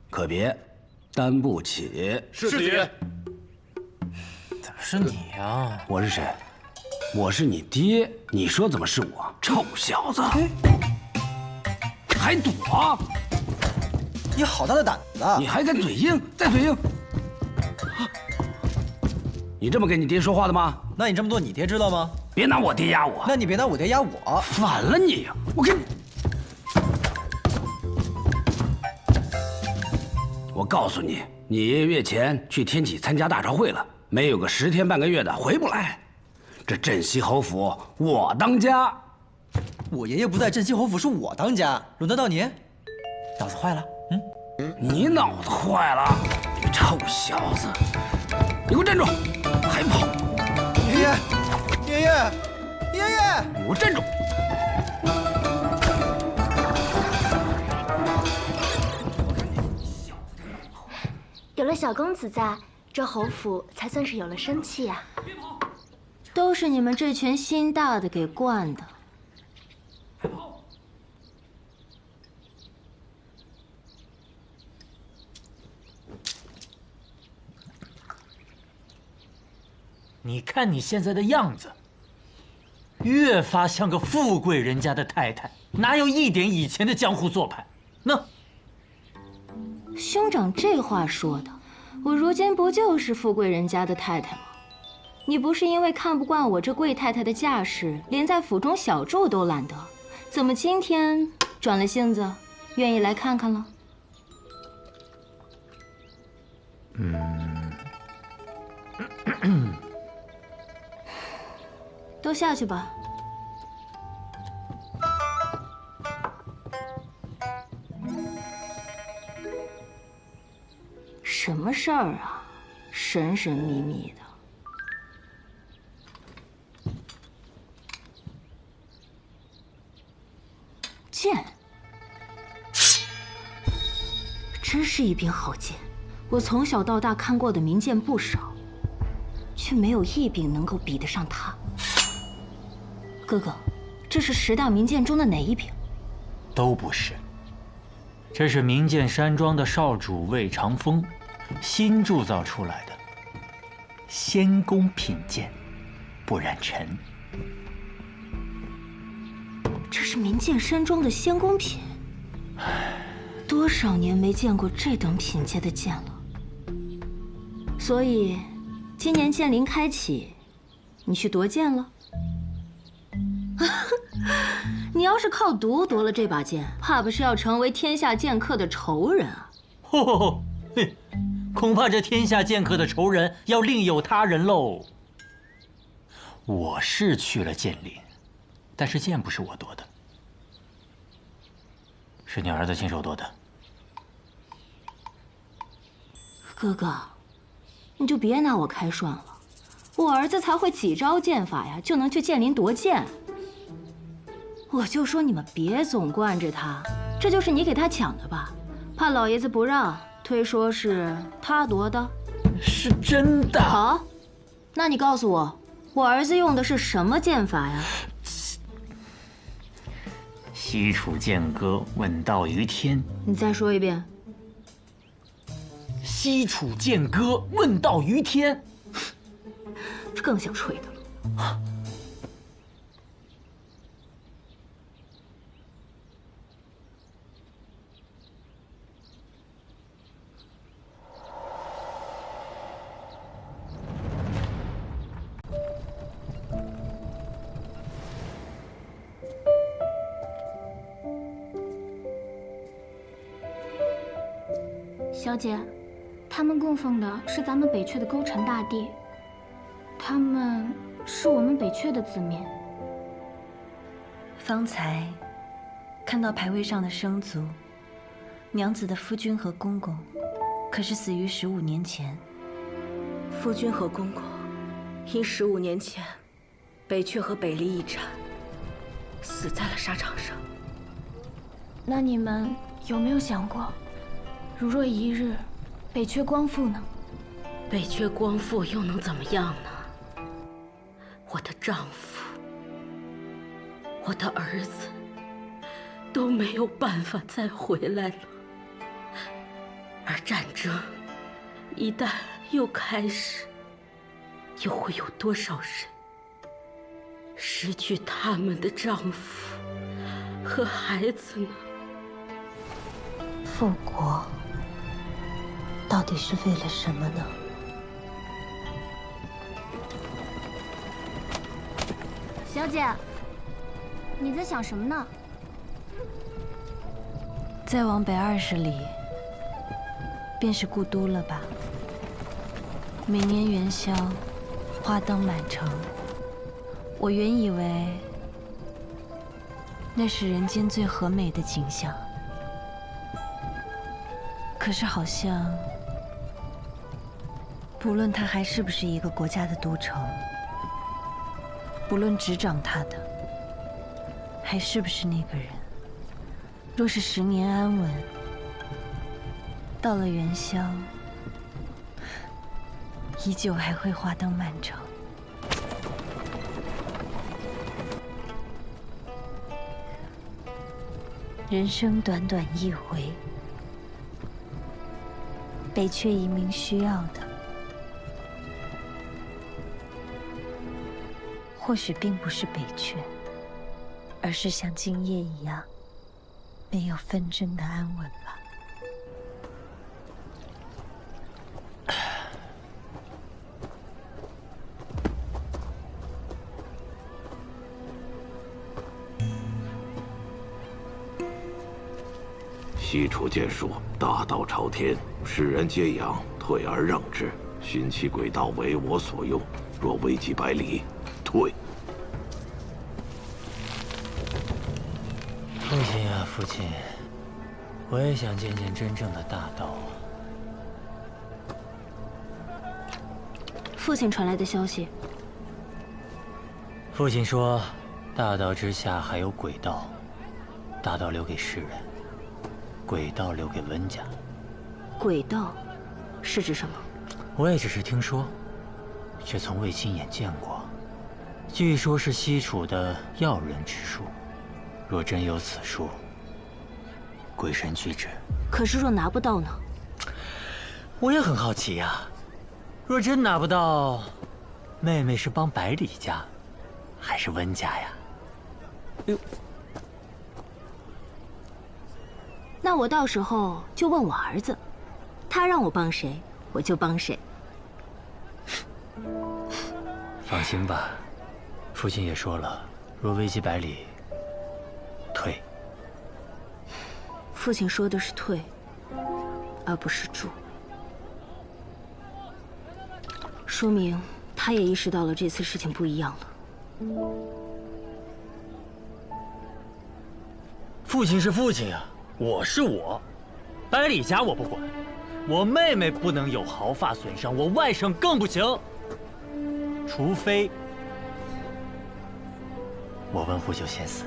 可别，担不起。是子爷。怎么是你呀？我是谁？我是你爹，你说怎么是我？臭小子，还躲？你好大的胆子！你还敢嘴硬？再嘴硬！你这么跟你爹说话的吗？那你这么做，你爹知道吗？别拿我爹压我。那你别拿我爹压我。反了你呀！我跟你，我告诉你，你爷爷月前去天启参加大朝会了，没有个10天半个月的回不来。这镇西侯府我当家。我爷爷不在镇西侯府，是我当家，轮得到你？脑子坏了？你脑子坏了，你个臭小子！你给我站住！还跑！爷爷，爷爷，爷爷！你给我站住！有了小公子在，这侯府才算是有了生气呀。都是你们这群心大的给惯的。你看你现在的样子，越发像个富贵人家的太太，哪有一点以前的江湖做派？那兄长这话说的，我如今不就是富贵人家的太太吗？你不是因为看不惯我这贵太太的架势，连在府中小住都懒得，怎么今天转了性子，愿意来看看了？都下去吧。什么事儿啊？神神秘秘的。剑，真是一柄好剑。我从小到大看过的名剑不少，却没有一柄能够比得上它。哥哥，这是10大名剑中的哪一柄？都不是，这是名剑山庄的少主魏长风新铸造出来的仙宫品剑，不染尘。这是名剑山庄的仙宫品，多少年没见过这等品阶的剑了。所以，今年剑灵开启，你去夺剑了？你要是靠毒夺了这把剑，怕不是要成为天下剑客的仇人啊！吼，恐怕这天下剑客的仇人要另有他人喽。我是去了剑灵，但是剑不是我夺的，是你儿子亲手夺的。哥哥，你就别拿我开涮了，我儿子才会几招剑法呀，就能去剑林夺剑。我就说你们别总惯着他，这就是你给他抢的吧？怕老爷子不让，推说是他夺的。是真的。好，那你告诉我，我儿子用的是什么剑法呀？西楚剑歌，问道于天。你再说一遍。西楚剑歌，问道于天。这更像吹的了。小姐，他们供奉的是咱们北阙的勾陈大帝，他们是我们北阙的子民。方才看到牌位上的生卒，娘子的夫君和公公，可是死于15年前。夫君和公公，因15年前北阙和北离一战，死在了沙场上。那你们有没有想过？如若一日，北阙光复呢？北阙光复又能怎么样呢？我的丈夫，我的儿子，都没有办法再回来了。而战争一旦又开始，又会有多少人失去他们的丈夫和孩子呢？复国到底是为了什么呢？小姐，你在想什么呢？再往北20里，便是故都了吧？每年元宵，花灯满城。我原以为那是人间最和美的景象，可是好像，不论它还是不是一个国家的都城，不论执掌它的还是不是那个人，若是10年安稳，到了元宵，依旧还会花灯满城。人生短短一回，北阙一名需要的，或许并不是北阙，而是像今夜一样，没有纷争的安稳吧。西楚建树，大道朝天，世人皆仰，退而让之，寻其轨道为我所用。若危及百里，退。父亲呀，父亲，我也想见见真正的大道啊。父亲传来的消息。父亲说，大道之下还有轨道，大道留给世人，轨道留给温家。轨道是指什么？我也只是听说，却从未亲眼见过。据说是西楚的要人之术，若真有此术，鬼神俱至。可是若拿不到呢？我也很好奇呀。若真拿不到，妹妹是帮百里家，还是温家呀？那我到时候就问我儿子，他让我帮谁，我就帮谁。放心吧，父亲也说了，若危及百里，退。父亲说的是退，而不是住，说明他也意识到了这次事情不一样了。父亲是父亲呀，我是我，百里家我不管，我妹妹不能有毫发损伤，我外甥更不行。除非我温户就先死。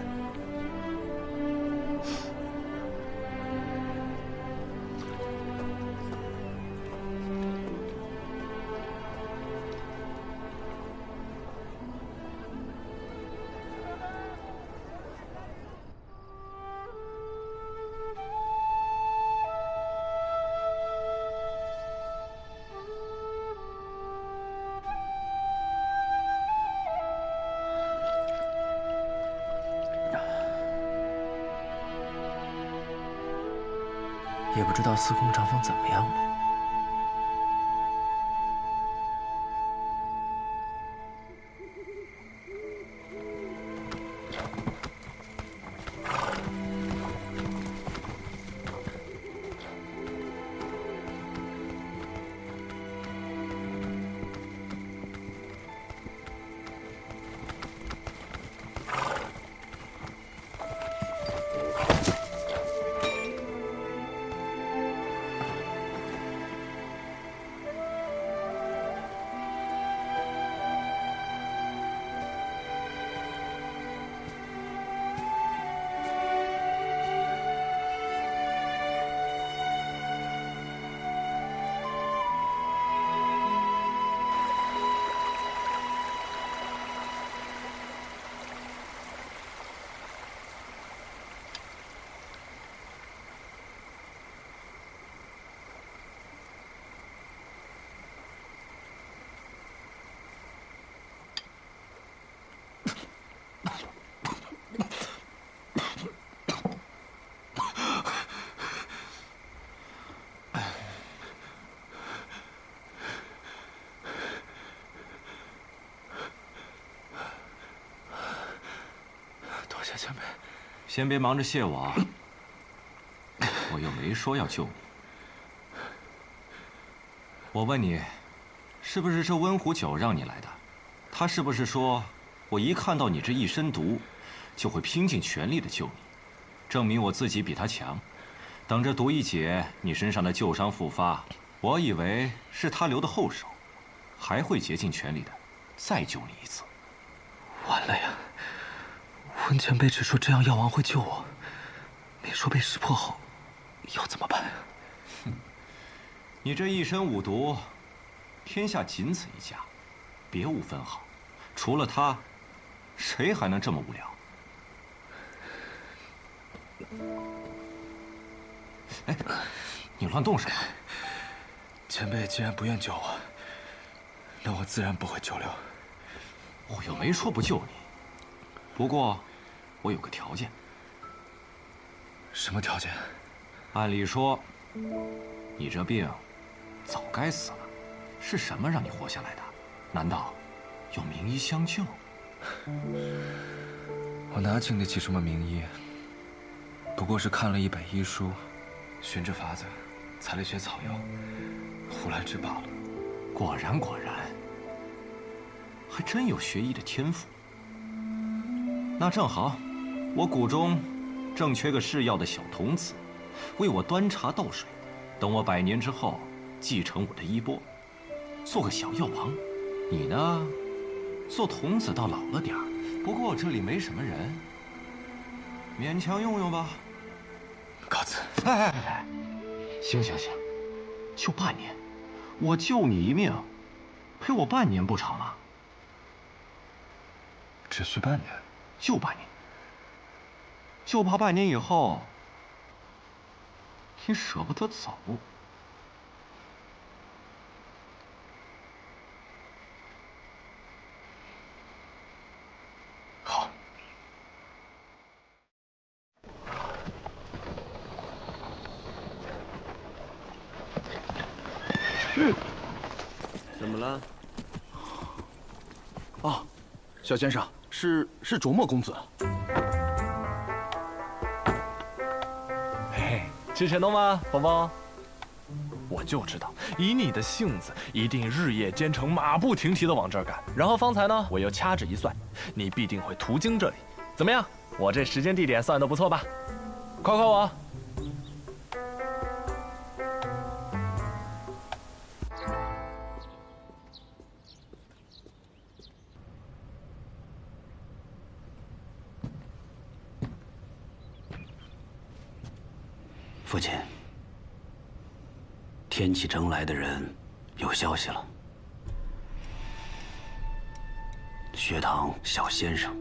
也不知道司空长风怎么样了。前辈，先别忙着谢我啊！我又没说要救你。我问你，是不是这温壶酒让你来的？他是不是说，我一看到你这一身毒，就会拼尽全力的救你，证明我自己比他强？等着毒一解，你身上的旧伤复发，我以为是他留的后手，还会竭尽全力的再救你一次。完了呀！温前辈只说这样药王会救我，没说被识破后要怎么办。你这一身五毒，天下仅此一家，别无分号。除了他，谁还能这么无聊？哎，你乱动什么？前辈既然不愿救我，那我自然不会久留。我又没说不救你，不过我有个条件。什么条件？按理说，你这病早该死了，是什么让你活下来的？难道有名医相救？我哪经得起什么名医？不过是看了一本医书，寻着法子，采了些草药，胡来之罢了。果然，还真有学医的天赋。那正好，我谷中正缺个制药的小童子，为我端茶倒水。等我100年之后，继承我的衣钵，做个小药王。你呢，做童子倒老了点儿，不过这里没什么人，勉强用用吧。告辞。哎，行，就半年，我救你一命，赔我半年不成吗？只需半年，就半年，就怕半年以后你舍不得走。好。怎么了？哦，小先生，是卓墨公子。嘿，吃钱东吗，宝宝？我就知道，以你的性子，一定日夜兼程，马不停蹄的往这儿赶。然后方才呢，我又掐指一算，你必定会途经这里。怎么样？我这时间地点算得不错吧？夸夸我。父亲，天启城来的人有消息了。学堂小先生，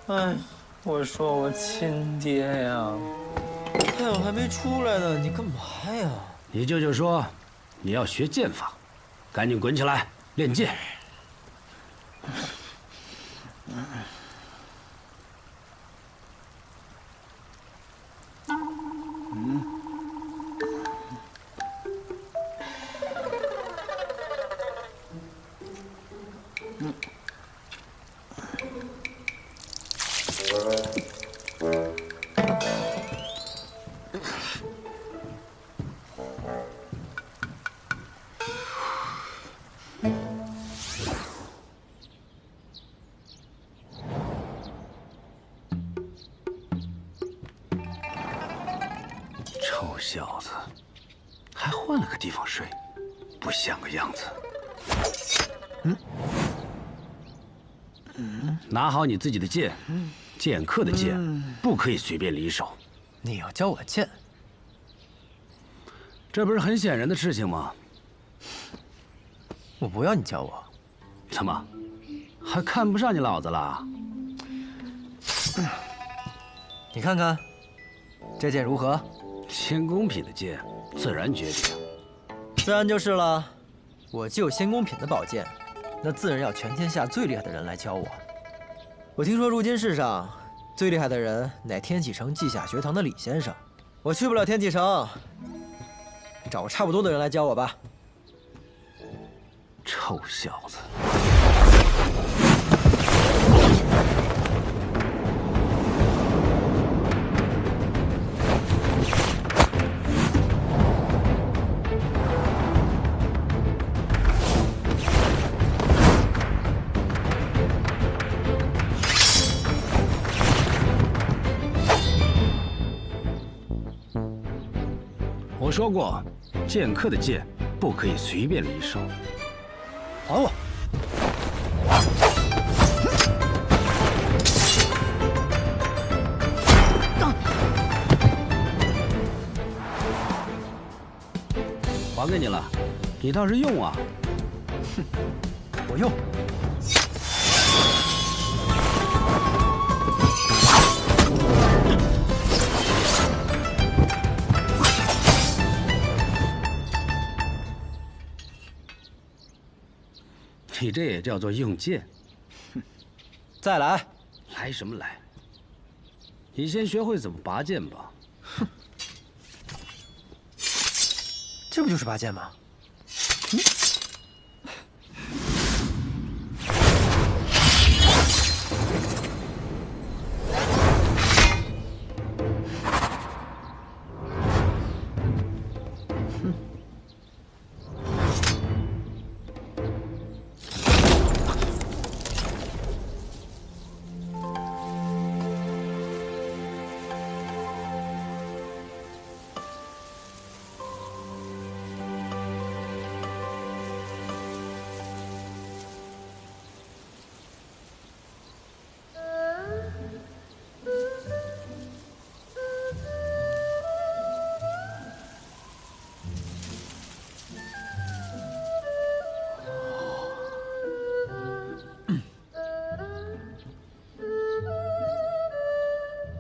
哎，我说我亲爹呀，哎，我还没出来呢，你干嘛呀？你舅舅说你要学剑法，赶紧滚起来练剑。臭小子，还换了个地方睡，不像个样子。拿好你自己的剑，剑客的剑不可以随便离手。你要教我剑？这不是很显然的事情吗？我不要你教我。怎么，还看不上你老子了？你看看，这剑如何？仙宫品的剑，自然绝顶。自然就是了。我就仙宫品的宝剑，那自然要全天下最厉害的人来教我。我听说如今世上最厉害的人乃天启城稷下学堂的李先生，我去不了天启城，找个差不多的人来教我吧。臭小子！我说过，剑客的剑不可以随便离手。还我！还给你了，你倒是用啊！哼，我用。你这也叫做用剑？哼！再来！来什么来？你先学会怎么拔剑吧。哼！这不就是拔剑吗？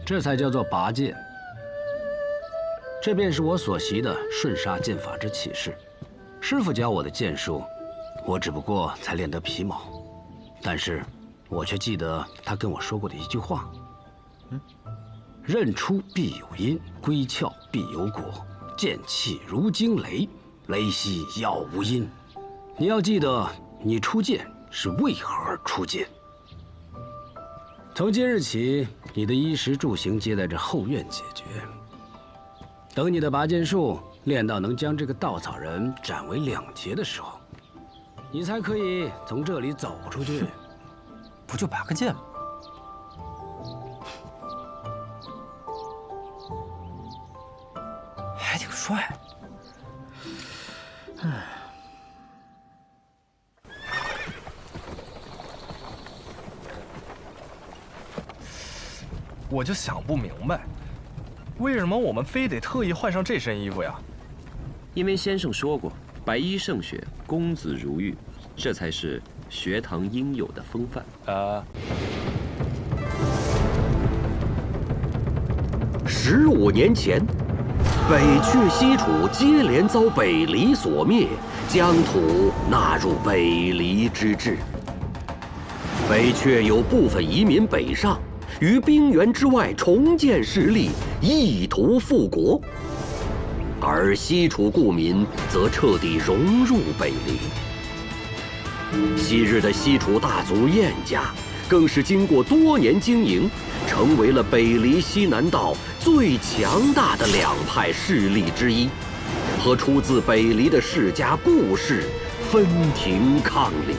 这才叫做拔剑。这便是我所习的瞬杀剑法之起势。师傅教我的剑术，我只不过才练得皮毛，但是我却记得他跟我说过的一句话：刃出必有因，归鞘必有果。剑气如惊雷，雷息杳无因。你要记得，你出剑是为何而出剑。从今日起，你的衣食住行皆在这后院解决。等你的拔剑术练到能将这个稻草人斩为两截的时候，你才可以从这里走出去。不就拔个剑吗？还挺帅。我就想不明白，为什么我们非得特意换上这身衣服呀？因为先生说过，白衣胜雪，公子如玉，这才是学堂应有的风范。15年前，北阙西楚接连遭北黎所灭，疆土纳入北黎之治。北阙有部分移民北上，于冰原之外重建势力，意图复国；而西楚故民则彻底融入北黎。昔日的西楚大族晏家，更是经过多年经营，成为了北黎西南道最强大的两派势力之一，和出自北黎的世家顾氏分庭抗礼。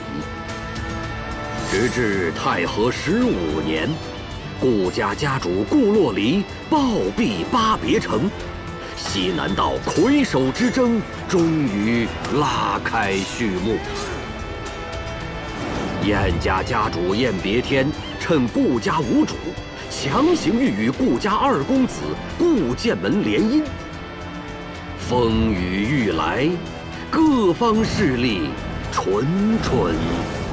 直至太和15年。顾家家主顾洛黎暴毙巴别城，西南道魁首之争终于拉开序幕。晏家家主晏别天趁顾家无主，强行欲与顾家二公子顾剑门联姻。风雨欲来，各方势力蠢蠢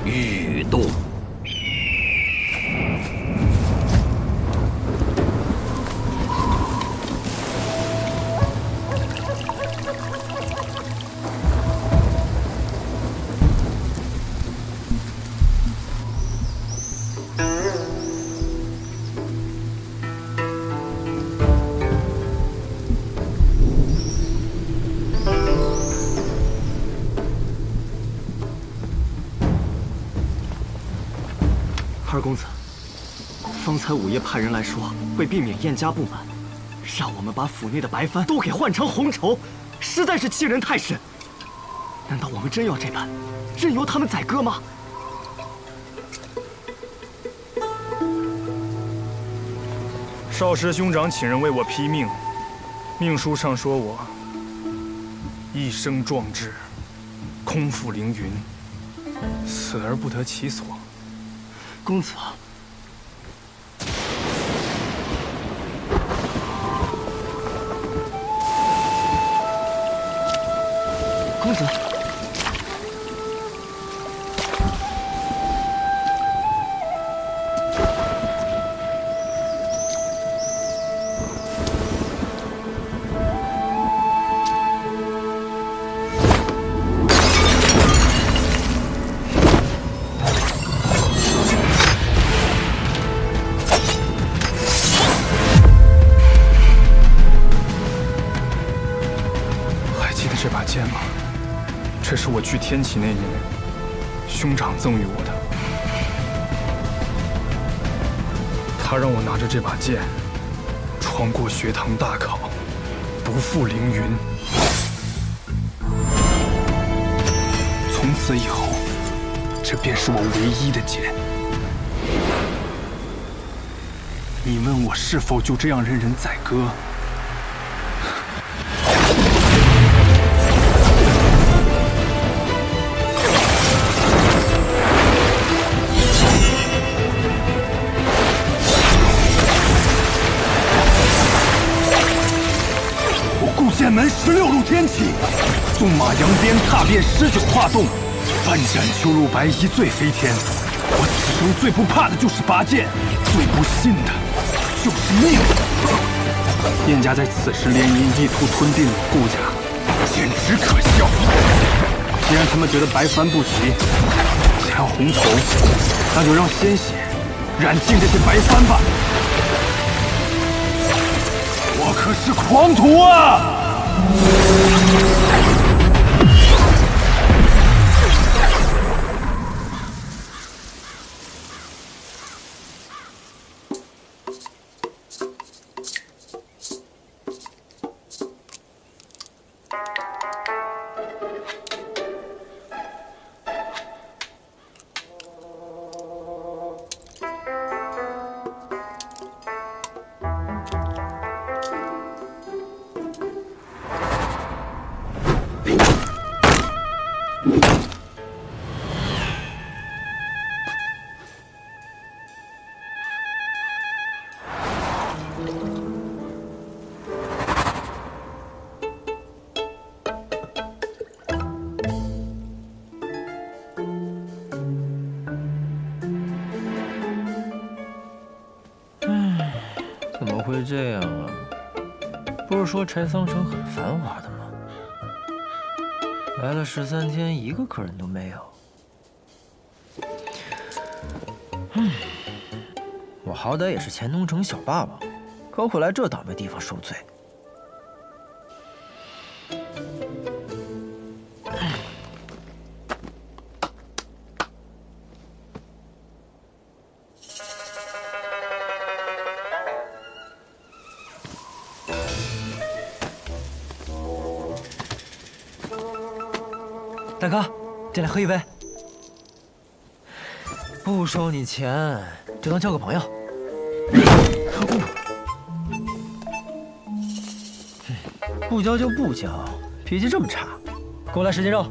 欲动。公子，方才五爷派人来说，为避免燕家不满，让我们把府内的白帆都给换成红绸，实在是欺人太甚。难道我们真要这般，任由他们宰割吗？少师兄长请人为我批命，命书上说我一生壮志，空负凌云，死而不得其所。公子，公子，这把剑吗？这是我去天启那年，兄长赠予我的。他让我拿着这把剑，闯过学堂大考，不负凌云。从此以后，这便是我唯一的剑。你问我是否就这样任人宰割？剑门16路天启，纵马扬鞭，踏遍19画洞，翻斩秋露白衣醉飞天。我此生最不怕的就是拔剑，最不信的就是命。燕家在此时联姻，意图吞并顾家，简直可笑。既然他们觉得白帆不齐，想要红绸，那就让鲜血染尽这些白帆吧。我可是狂徒啊！怎么会这样啊？不是说柴桑城很繁华的吗？来了13天，一个客人都没有。我好歹也是钱东城小霸王，可会来这倒霉地方受罪。大哥，进来喝一杯。不收你钱，就当交个朋友。不交就不交，脾气这么差，给我来10斤肉。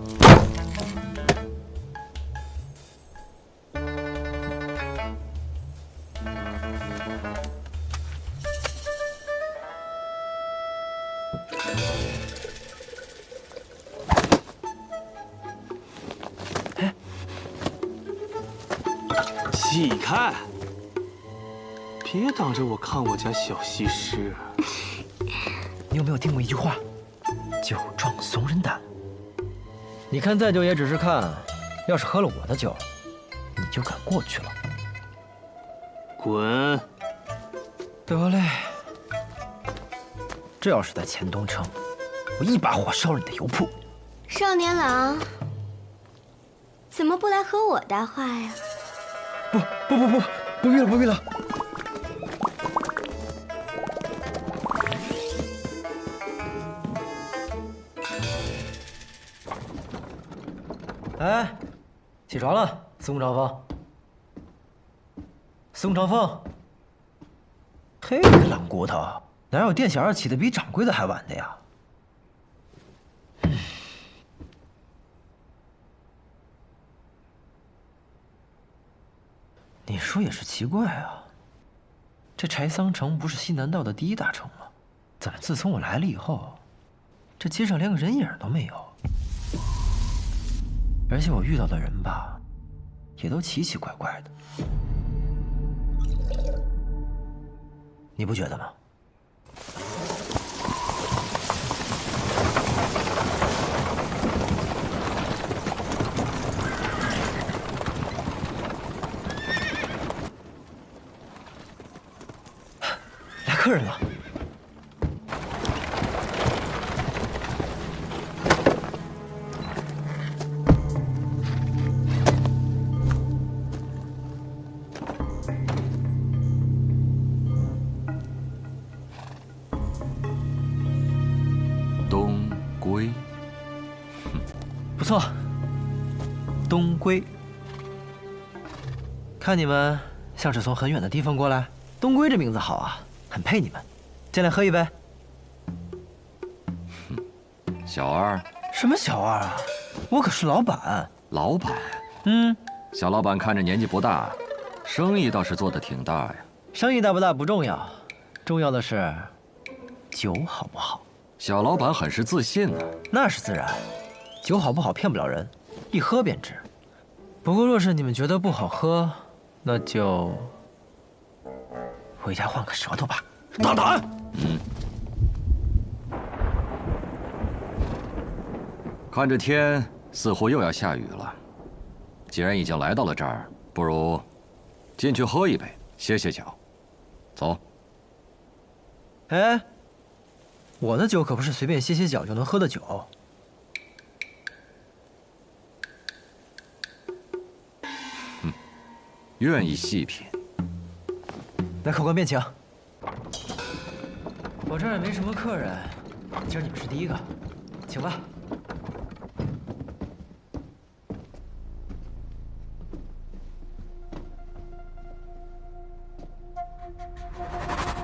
起开！别挡着我看我家小西施。你有没有听过一句话？酒壮怂人胆。你看再酒也只是看，要是喝了我的酒，你就敢过去了。滚！得嘞。这要是在钱东城，我一把火烧了你的油铺。少年郎，怎么不来和我搭话呀？不，不必了，不必了。哎，起床了，宋长风。宋长风，嘿，懒骨头，哪有店小二起的比掌柜的还晚的呀？你说也是奇怪啊，这柴桑城不是西南道的第一大城吗？怎么自从我来了以后，这街上连个人影都没有？而且我遇到的人吧，也都奇奇怪怪的，你不觉得吗？来客人了。东归，不错，东归。看你们像是从很远的地方过来，东归这名字好啊，很配你们。进来喝一杯。小二？什么小二啊？我可是老板。老板？小老板看着年纪不大，生意倒是做得挺大呀。生意大不大不重要，重要的是酒好不好。小老板很是自信啊。那是自然，酒好不好骗不了人，一喝便知。不过若是你们觉得不好喝，那就回家换个舌头吧。大胆！看这天似乎又要下雨了，既然已经来到了这儿，不如进去喝一杯，歇歇脚。走。哎，我的酒可不是随便歇歇脚就能喝的酒。愿意细品。来，客官便请。我这儿也没什么客人，今儿你们是第一个，请吧。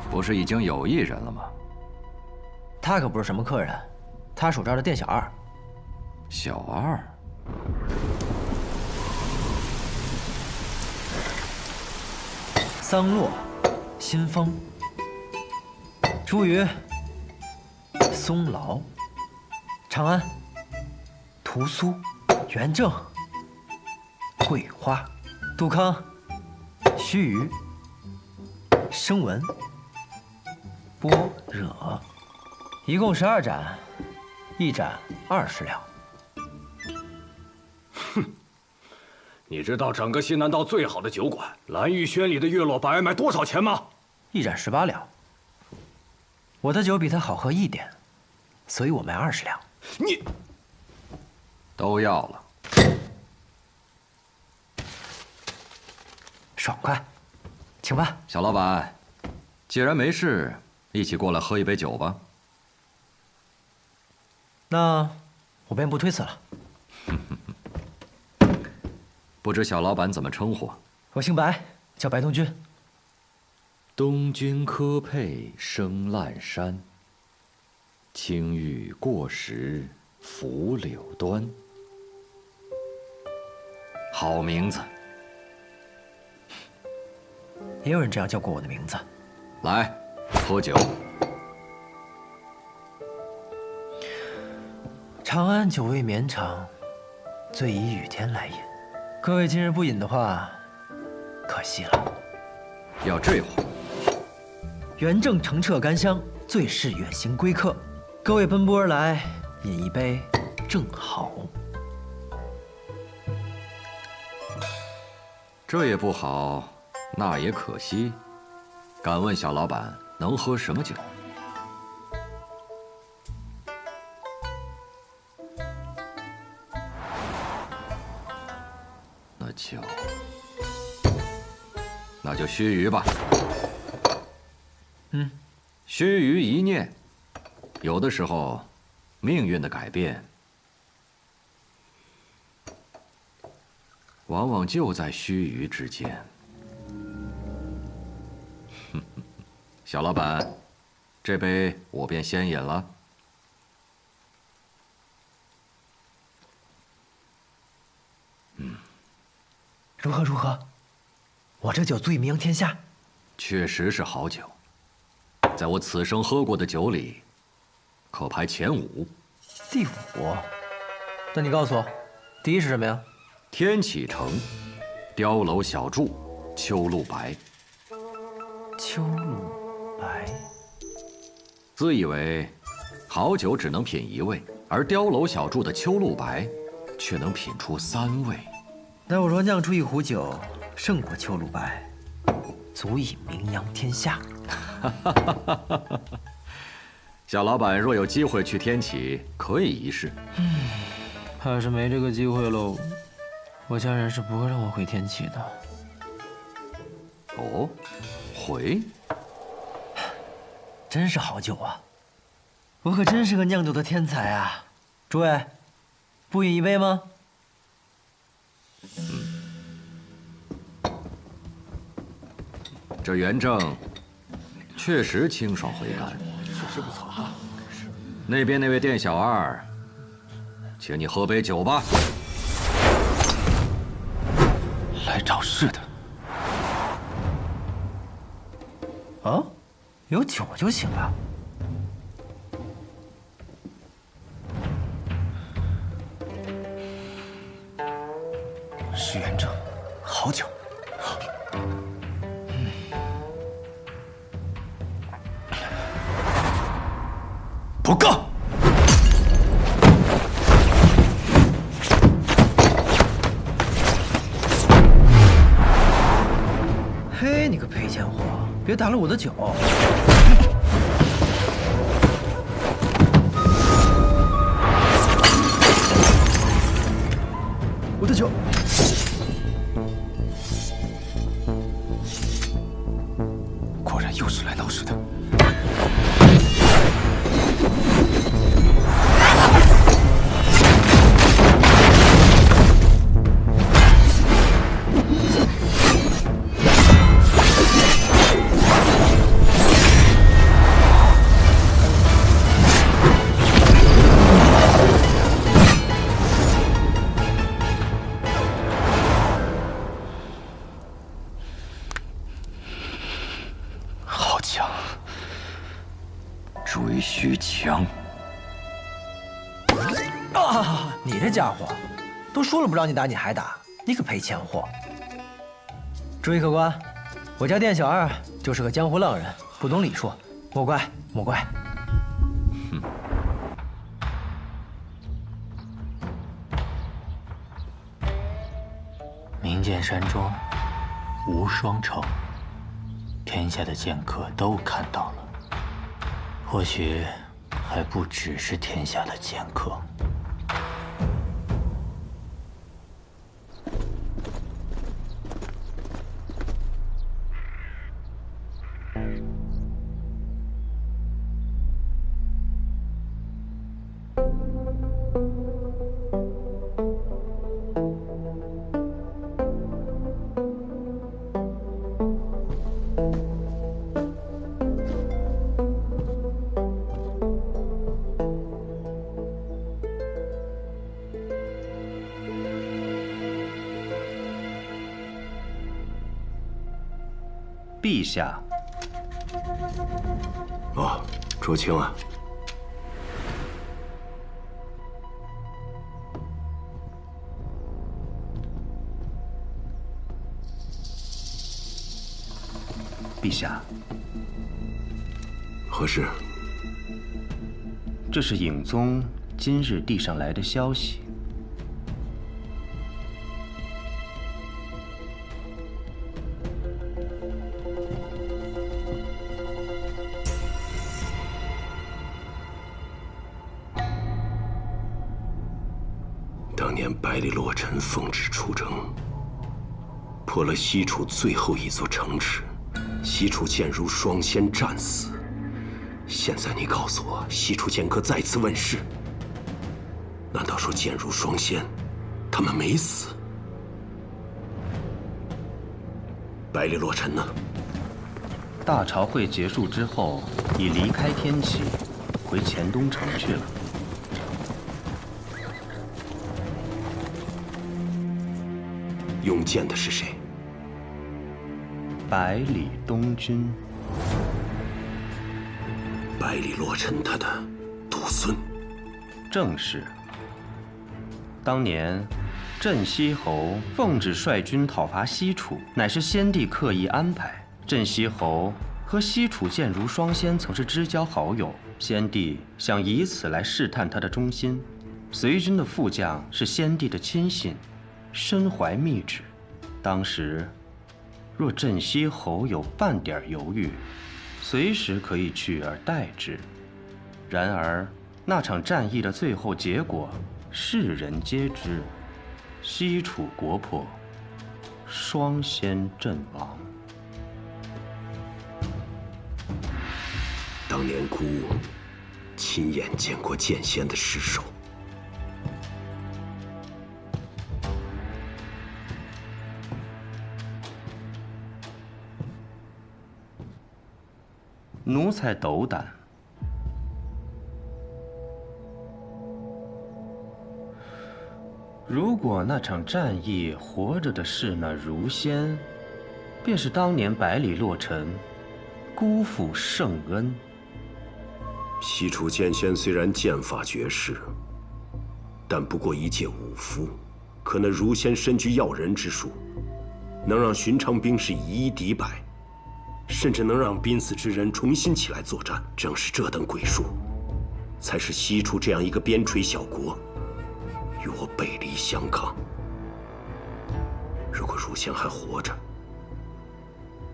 不是已经有一人了吗？他可不是什么客人，他属这儿的店小二。小二。桑洛、新风、朱鱼、松劳、长安、屠苏、元正、桂花、杜康、须臾、声闻、般若，一共12盏，一盏20两。你知道整个西南道最好的酒馆蓝玉轩里的月落白卖多少钱吗？一盏18两。我的酒比它好喝一点，所以我卖20两。你都要了，爽快，请吧。小老板，既然没事，一起过来喝一杯酒吧。那我便不推辞了。不知小老板怎么称呼？我姓白，叫白东君。东君科佩生烂山，青玉过时拂柳端。好名字。也有人这样叫过我的名字。来，喝酒。长安久未绵长，最以雨天来饮。各位今日不饮的话，可惜了。要这话。元正澄澈甘香，最是远行归客。各位奔波而来，饮一杯正好。这也不好，那也可惜。敢问小老板能喝什么酒？那就须臾吧。嗯，须臾一念，有的时候，命运的改变，往往就在须臾之间。小老板，这杯我便先饮了。如何如何？我这酒足以名扬天下。确实是好酒，在我此生喝过的酒里，可排前5。第5？那你告诉我，第1是什么呀？天启城，碉楼小筑，秋露白。秋露白。自以为好酒只能品1味，而碉楼小筑的秋露白，却能品出3味。那我若酿出一壶酒，胜过秋露白，足以名扬天下。小老板若有机会去天启，可以一试。怕是没这个机会喽。我家人是不会让我回天启的。哦，回？真是好酒啊！我可真是个酿酒的天才啊！诸位，不饮一杯吗？这元正确实清爽回甘，确实不错哈。那边那位店小二，请你喝杯酒吧。来找事的。啊，有酒就行了。是元正，好酒。不够。嘿，你个赔钱货，别打了我的酒！我的酒！果然又是来闹事的。好强，追须强。啊！你这家伙，都说了不让你打，你还打，你个赔钱货！注意客官，我家店小二就是个江湖浪人，不懂礼数，莫怪莫怪。明剑山庄，无双城，天下的剑客都看到了，或许还不只是天下的剑客。陛下。哦，卓青啊，陛下，何事？这是影宗今日递上来的消息。当年百里洛尘奉旨出征，破了西楚最后一座城池，西楚剑如双仙战死。现在你告诉我，西楚剑阁再次问世，难道说剑如双仙他们没死？百里洛尘呢？大朝会结束之后，已离开天启，回黔东城去了。用剑的是谁？百里东君。百里洛尘他的独孙。正是。当年，镇西侯奉旨率军讨伐西楚，乃是先帝刻意安排。镇西侯和西楚剑如双仙曾是知交好友，先帝想以此来试探他的忠心。随军的副将是先帝的亲信，身怀密旨。当时，若镇西侯有半点犹豫，随时可以取而代之。然而，那场战役的最后结果，世人皆知：西楚国破，双仙阵亡。当年孤亲眼见过剑仙的尸首。奴才斗胆。如果那场战役活着的是那如仙，便是当年百里洛尘辜负圣恩。西楚剑仙虽然剑法绝世，但不过一介武夫，可那如仙身具耀人之术，能让寻常兵士以一敌百，甚至能让濒死之人重新起来作战。正是这等鬼术，才使西楚这样一个边陲小国与我背离相抗。如果如仙还活着，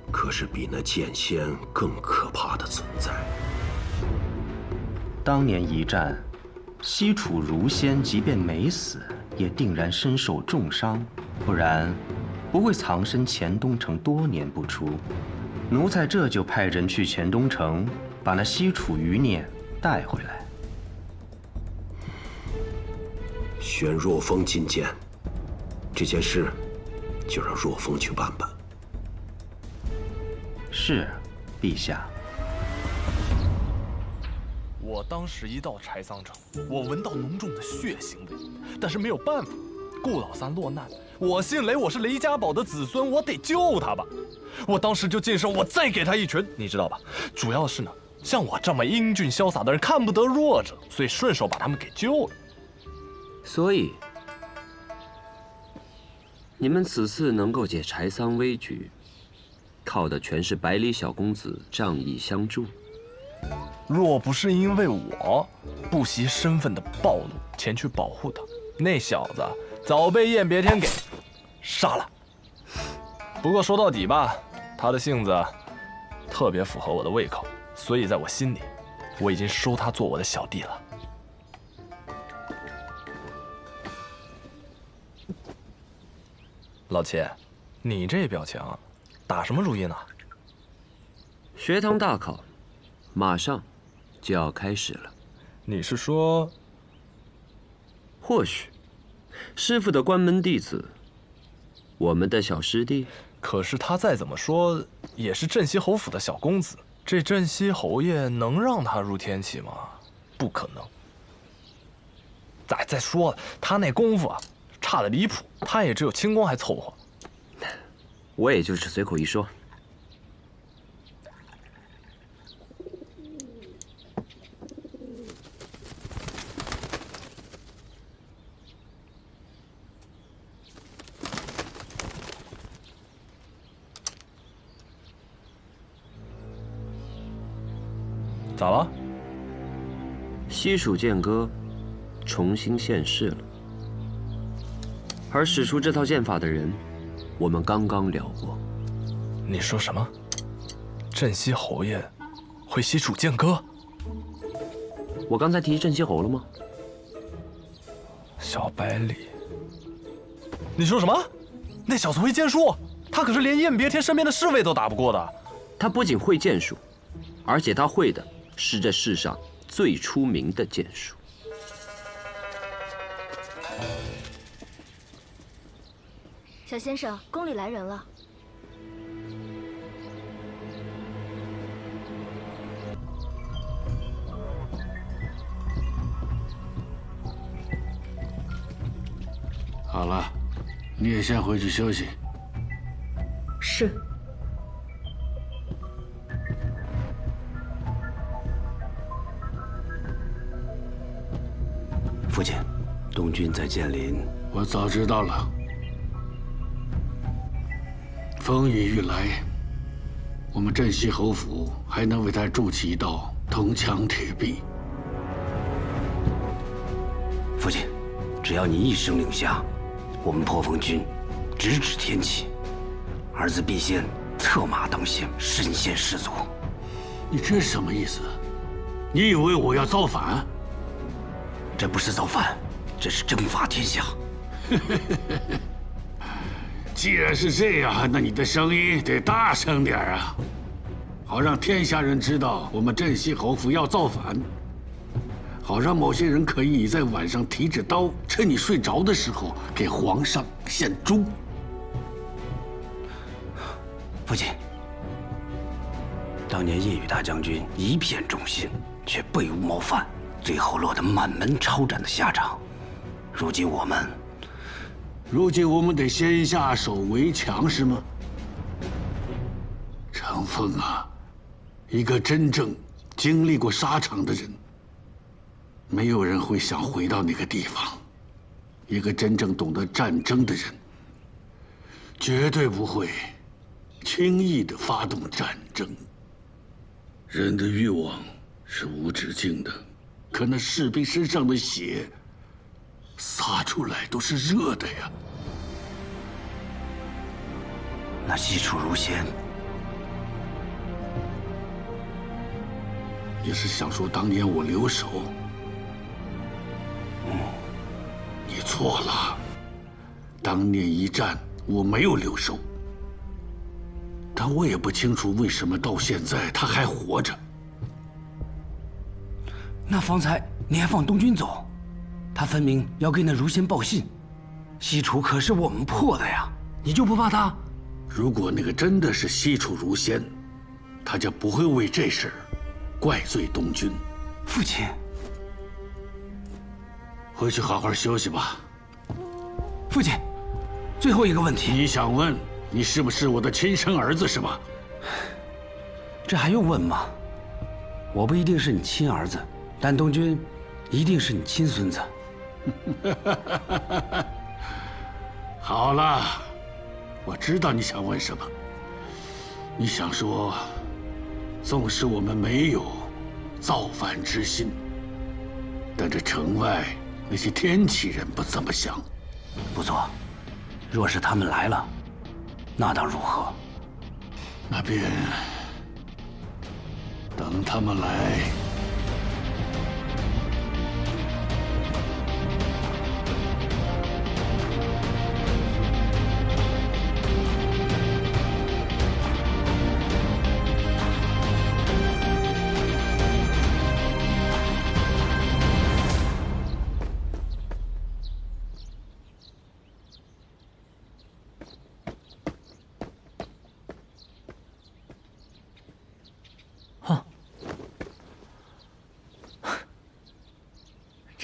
可是比那剑仙更可怕的存在。当年一战，西楚如仙即便没死，也定然身受重伤，不然不会藏身黔东城多年不出。奴才这就派人去黔东城，把那西楚余孽带回来。选若风觐见，这件事就让若风去办办。是，陛下。我当时一到柴桑城，我闻到浓重的血腥味，但是没有办法，顾老三落难，我姓雷，我是雷家宝的子孙，我得救他吧。我当时就近身，我再给他一拳，你知道吧？主要是呢，像我这么英俊潇洒的人看不得弱者，所以顺手把他们给救了。所以，你们此次能够解柴桑危局，靠的全是百里小公子仗义相助。若不是因为我不惜身份的暴露前去保护他，那小子早被燕别天给杀了。不过说到底吧，他的性子特别符合我的胃口，所以在我心里，我已经收他做我的小弟了。老七，你这表情，打什么主意呢？学堂大考，马上就要开始了。你是说？或许，师父的关门弟子，我们的小师弟。可是他再怎么说也是镇西侯府的小公子，这镇西侯爷能让他入天启吗？不可能。再说了，他那功夫啊，差得离谱，他也只有轻功还凑合。我也就是随口一说。咋了？西蜀剑歌重新现世了，而使出这套剑法的人，我们刚刚聊过。你说什么？镇西侯爷会西蜀剑歌？我刚才提镇西侯了吗？小百里，你说什么？那小子会剑术？他可是连燕别天身边的侍卫都打不过的。他不仅会剑术，而且他会的是这世上最出名的剑术。小先生，宫里来人了。好了，你也先回去休息。是。父亲，东军在剑林，我早知道了。风雨欲来，我们镇西侯府还能为他筑起一道铜墙铁壁。父亲，只要你一声令下，我们破风军直指天启，儿子必先策马当先，身先士卒。你这是什么意思？你以为我要造反？这不是造反，这是征伐天下。既然是这样，那你的声音得大声点啊，好让天下人知道我们镇西侯府要造反，好让某些人可以在晚上提着刀，趁你睡着的时候给皇上献忠。父亲，当年叶宇大将军一片忠心，却背无谋反，最后落得满门抄斩的下场。如今我们得先下手为强，是吗？程峰啊，一个真正经历过沙场的人，没有人会想回到那个地方。一个真正懂得战争的人，绝对不会轻易地发动战争。人的欲望是无止境的，可那士兵身上的血洒出来都是热的呀。那西楚如仙，你是想说当年我留守？你错了。当年一战我没有留守，但我也不清楚为什么到现在他还活着。那方才你还放东军走，他分明要给那如仙报信。西楚可是我们破的呀，你就不怕他？如果那个真的是西楚如仙，他就不会为这事儿怪罪东军。父亲，回去好好休息吧。父亲，最后一个问题，你想问你是不是我的亲生儿子是吗？这还用问吗？我不一定是你亲儿子，但东军一定是你亲孙子。好了，我知道你想问什么。你想说，纵使我们没有造反之心，但这城外那些天启人不怎么想。不错，若是他们来了，那当如何？那便等他们来。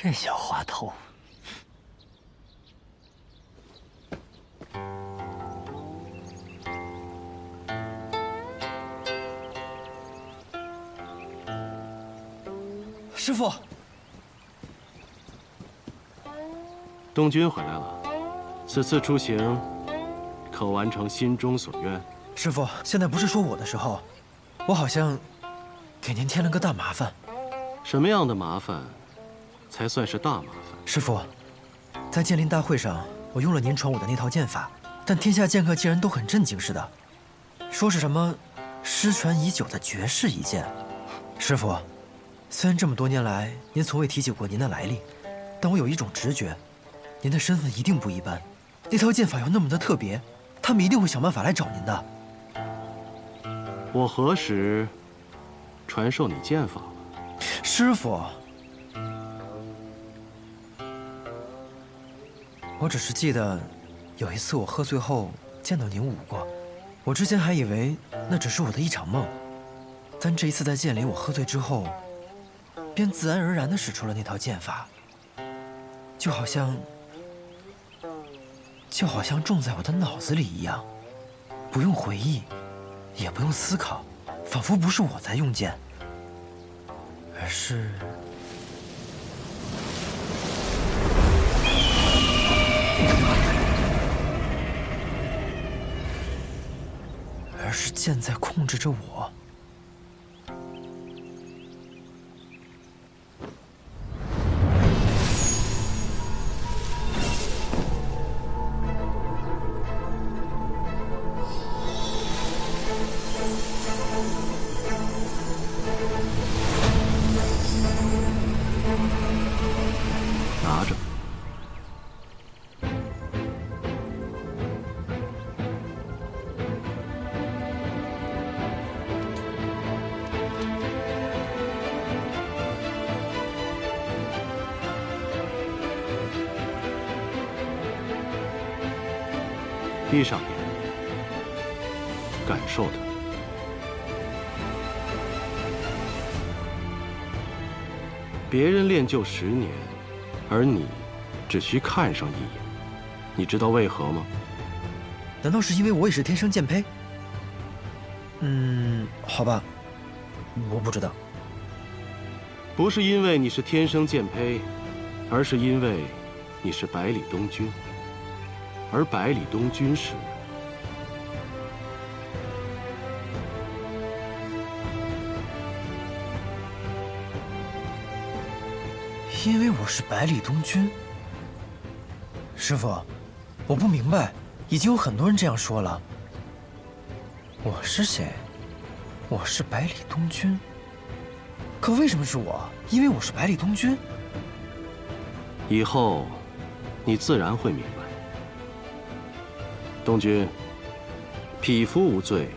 这小滑头，师父，东军回来了，此次出行可完成心中所愿？师父，现在不是说我的时候，我好像给您添了个大麻烦。什么样的麻烦才算是大麻烦？师父，在剑林大会上，我用了您传我的那套剑法，但天下剑客竟然都很震惊似的，说是什么失传已久的绝世一剑。师父，虽然这么多年来您从未提起过您的来历，但我有一种直觉，您的身份一定不一般。那套剑法又那么的特别，它他们一定会想办法来找您的。我何时传授你剑法了？师傅，我只是记得有一次我喝醉后见到您舞过，我之前还以为那只是我的一场梦，但这一次在剑里，我喝醉之后，便自然而然地使出了那套剑法，就好像种在我的脑子里一样，不用回忆，也不用思考，仿佛不是我在用剑，而是剑在控制着我。拿着。闭上眼，感受它。别人练就10年，而你只需看上一眼，你知道为何吗？难道是因为我也是天生剑胚？好吧，我不知道。不是因为你是天生剑胚，而是因为你是百里东君，而百里东君是……因为我是百里东君。师傅，我不明白，已经有很多人这样说了。我是谁？我是百里东君。可为什么是我？因为我是百里东君。以后，你自然会明白。东君，匹夫无罪，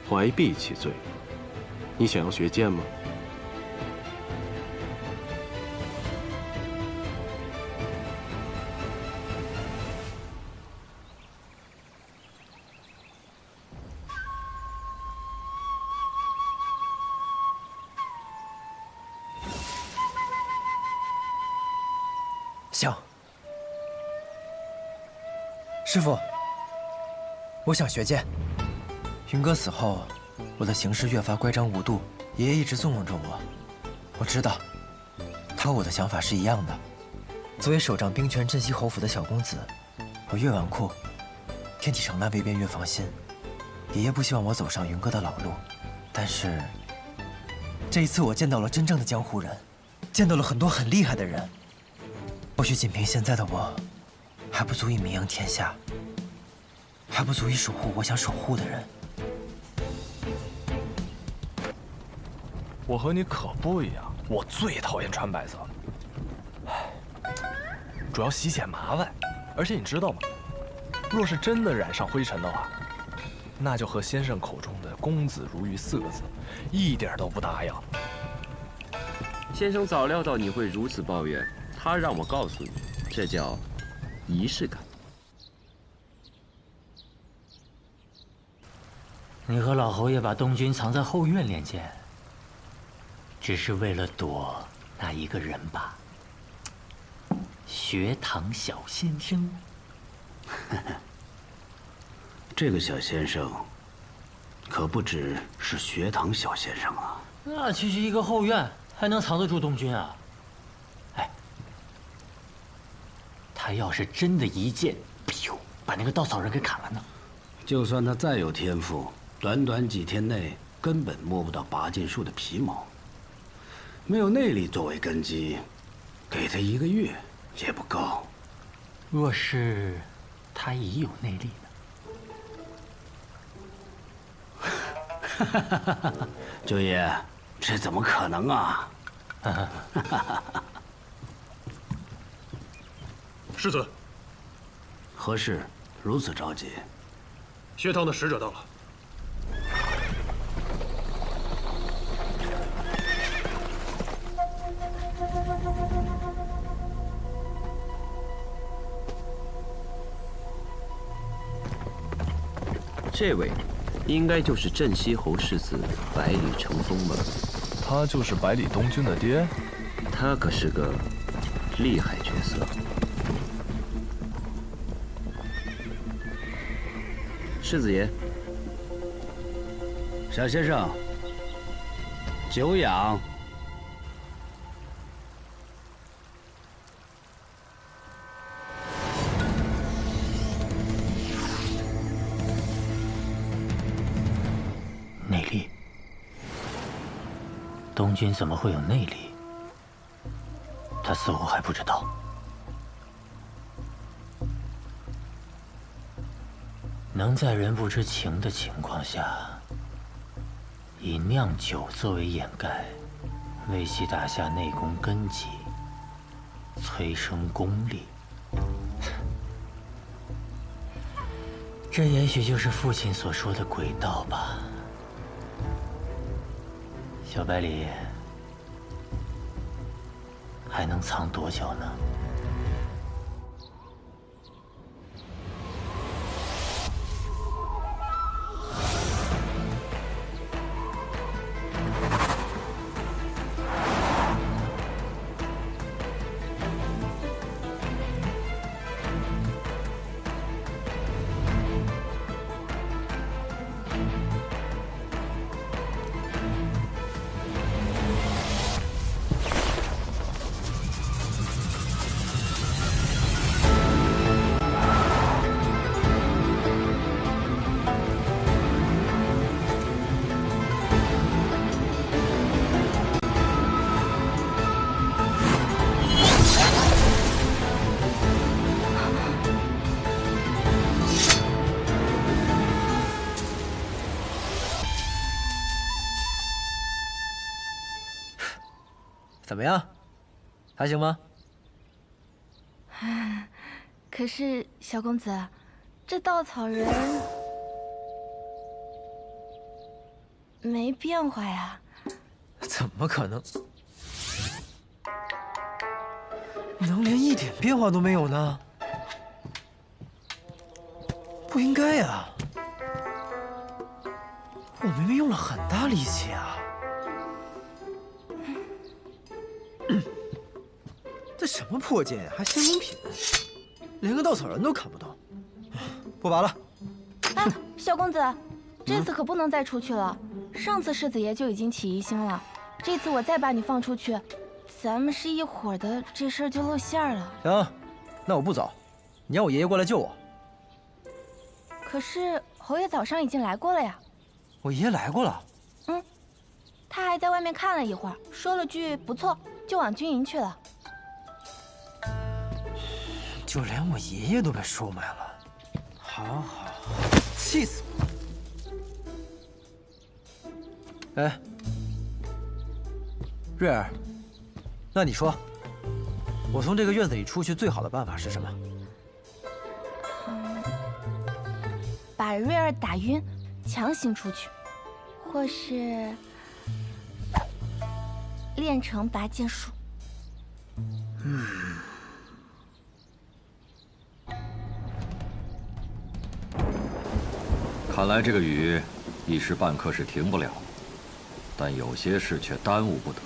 怀璧其罪。你想要学剑吗？想。师傅，我想学剑。云哥死后，我的行事越发乖张无度，爷爷一直纵容着我。我知道，他和我的想法是一样的。作为手掌兵权镇西侯府的小公子，我越纨绔，天启城那边便越放心。爷爷不希望我走上云哥的老路，但是这一次我见到了真正的江湖人，见到了很多很厉害的人。或许仅凭现在的我，还不足以名扬天下，还不足以守护我想守护的人。我和你可不一样，我最讨厌穿白色，主要洗起来麻烦。而且你知道吗？若是真的染上灰尘的话，那就和先生口中的公子如玉4个字，一点都不搭样。先生早料到你会如此抱怨。他让我告诉你，这叫仪式感。你和老侯爷把东君藏在后院练剑，只是为了躲那一个人吧？学堂小先生。这个小先生，可不只是学堂小先生啊。那区区一个后院，还能藏得住东君啊？他要是真的一剑，把那个稻草人给砍了呢？就算他再有天赋，短短几天内根本摸不到拔剑术的皮毛。没有内力作为根基，给他1个月也不够。若是他已有内力呢？九爷，这怎么可能啊？世子，何事如此着急？血统的使者到了。这位，应该就是镇西侯世子百里成风吧？他就是百里东君的爹？他可是个厉害角色。世子爷，沈先生，久仰。内力？东君怎么会有内力？他似乎还不知道。能在人不知情的情况下，以酿酒作为掩盖，为其打下内功根基，催生功力。这也许就是父亲所说的鬼道吧。小百里，还能藏多久呢？怎么样，还行吗？可是小公子，这稻草人没变化呀？怎么可能？能连一点变化都没有呢？不应该呀！我明明用了很大力气啊！这什么破剑呀，还仙风品，连个稻草人都砍不动。不拔了。啊，小公子，这次可不能再出去了。上次世子爷就已经起疑心了，这次我再把你放出去，咱们是一伙的，这事儿就露馅了。行，那我不走，你让我爷爷过来救我。可是侯爷早上已经来过了呀。我爷爷来过了。嗯，他还在外面看了一会儿，说了句不错，就往军营去了。就连我爷爷都被收买了，好，气死我！哎，瑞儿，那你说，我从这个院子里出去最好的办法是什么？把瑞儿打晕，强行出去，或是练成拔剑术。看来这个雨一时半刻是停不了，但有些事却耽误不得。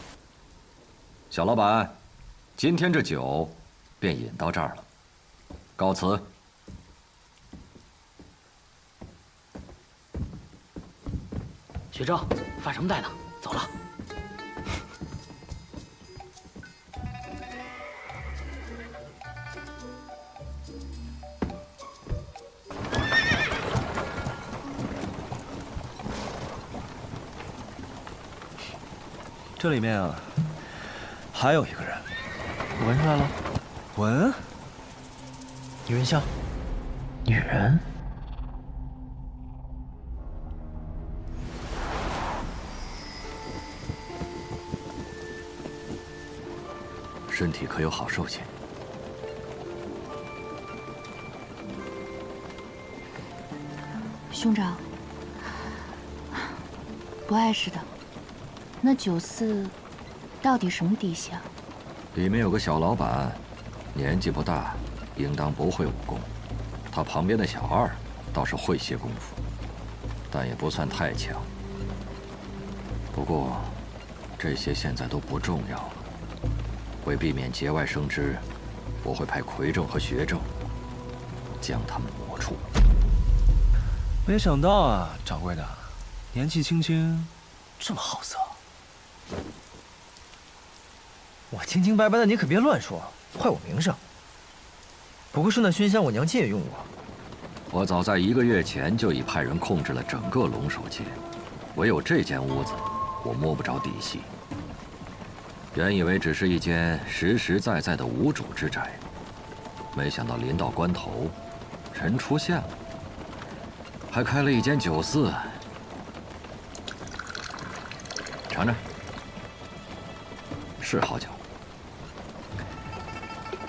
小老板，今天这酒便饮到这儿了，告辞。学长，发什么呆呢？走了。这里面啊，还有一个人，我闻出来了。闻？女人香，女人。身体可有好寿气？兄长，不碍事的。那酒肆到底什么底细啊？里面有个小老板，年纪不大，应当不会武功。他旁边的小二倒是会些功夫，但也不算太强。不过，这些现在都不重要了。为避免节外生枝，我会派魁正和学正将他们抹除。没想到啊，掌柜的，年纪轻轻，这么好色。我清清白白的，你可别乱说，坏我名声。不过是那熏香，我娘借用我。我早在1个月前就已派人控制了整个龙首界，唯有这间屋子，我摸不着底细。原以为只是一间实实在在的无主之宅，没想到临到关头，人出现了，还开了一间酒肆。尝尝，是好酒。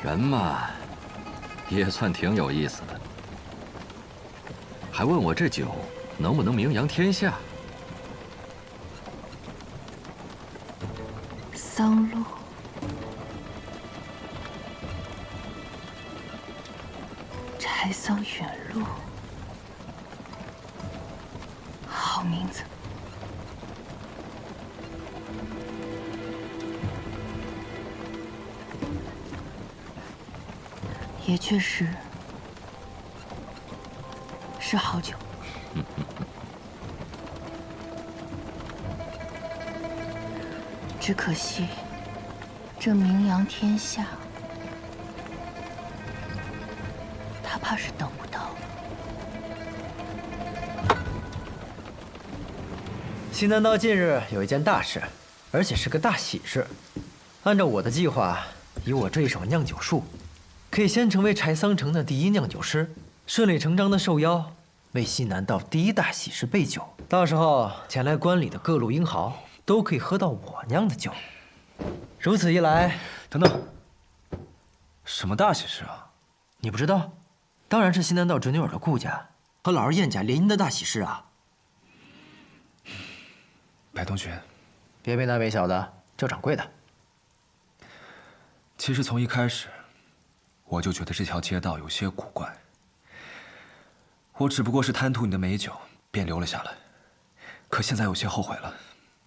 人嘛，也算挺有意思的。还问我这酒能不能名扬天下？桑露，柴桑远路，好名字。也确实是好酒。只可惜，这名扬天下，他怕是等不到。西南道近日有一件大事，而且是个大喜事。按照我的计划，以我这一手酿酒术，可以先成为柴桑城的第一酿酒师，顺理成章的受邀为西南道第一大喜事备酒。到时候前来观礼的各路英豪都可以喝到我酿的酒。如此一来，等等，什么大喜事啊？你不知道？当然是西南道侄女儿的顾家和老二燕家联姻的大喜事啊！白同学，别没大没小的，叫掌柜的。其实从一开始，我就觉得这条街道有些古怪。我只不过是贪图你的美酒，便留了下来。可现在有些后悔了，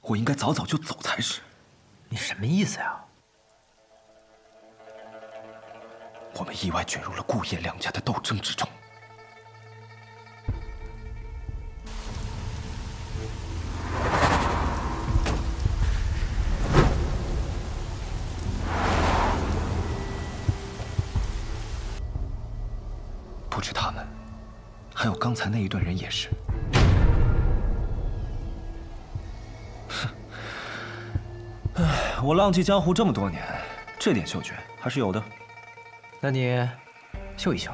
我应该早早就走才是。你什么意思呀？我们意外卷入了顾燕两家的斗争之中。不止他们，还有刚才那一队人也是。哼，唉，我浪迹江湖这么多年，这点嗅觉还是有的。那你嗅一嗅，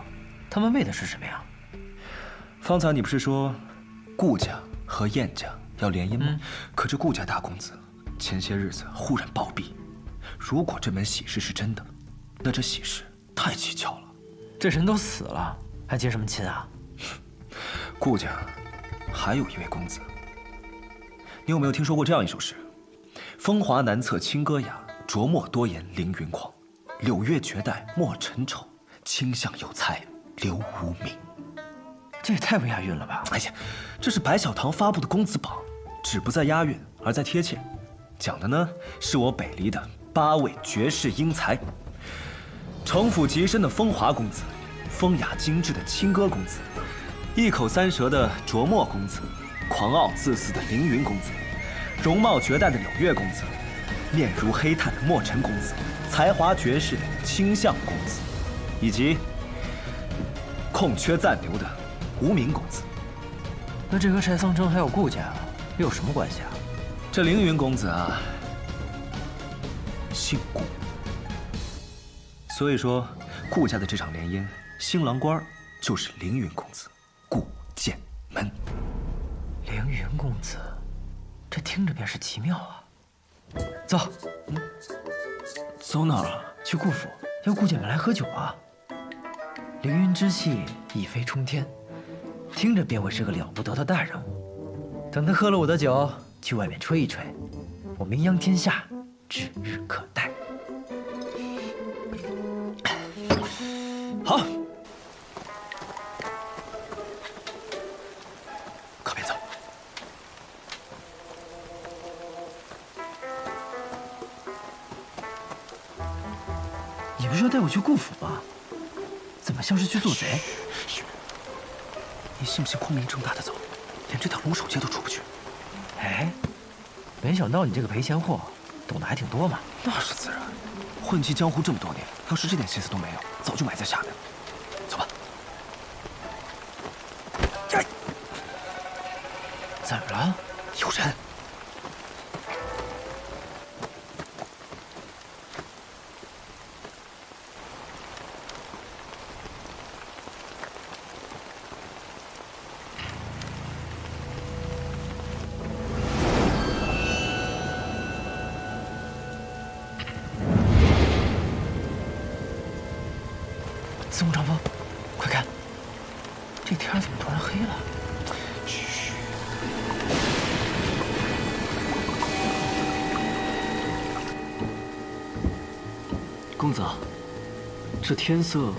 他们为的是什么呀？方才你不是说顾家和燕家要联姻吗？可这顾家大公子前些日子忽然暴毙，如果这门喜事是真的，那这喜事太蹊跷了。这人都死了，还结什么亲啊？顾家还有一位公子，你有没有听说过这样一首诗？风华难测清歌雅，琢墨多言凌云狂。柳月绝代莫尘愁，清相有才留无名。这也太不押韵了吧！哎呀，这是白小堂发布的公子榜，只不在押韵，而在贴切。讲的呢，是我北离的8位绝世英才：城府极深的风华公子，风雅精致的清歌公子，一口三舌的琢墨公子，狂傲自私的凌云公子，容貌绝代的柳月公子，面如黑炭的墨尘公子，才华绝世的清相公子，以及空缺暂留的无名公子。那这和柴桑城还有顾家又有什么关系啊？这凌云公子啊，姓顾，所以说顾家的这场联姻，新郎官就是凌云公子顾剑门。凌云公子，这听着便是奇妙啊！走，走哪儿啊？去顾府，邀顾剑门来喝酒啊！凌云之气一飞冲天，听着便会是个了不得的大人物。等他喝了我的酒，去外面吹一吹，我名扬天下，指日可待。好，可别走。你不是要带我去顾府吗？怎么像是去做贼？你信不信光明正大的走，连这条龙首街都出不去？哎，没想到你这个赔钱货懂得还挺多嘛。那是自然，混迹江湖这么多年，要是这点心思都没有，早就埋在下面了。走吧。怎么了？有人。司空长风，快看，这天怎么突然黑了？嘘。公子，这天色……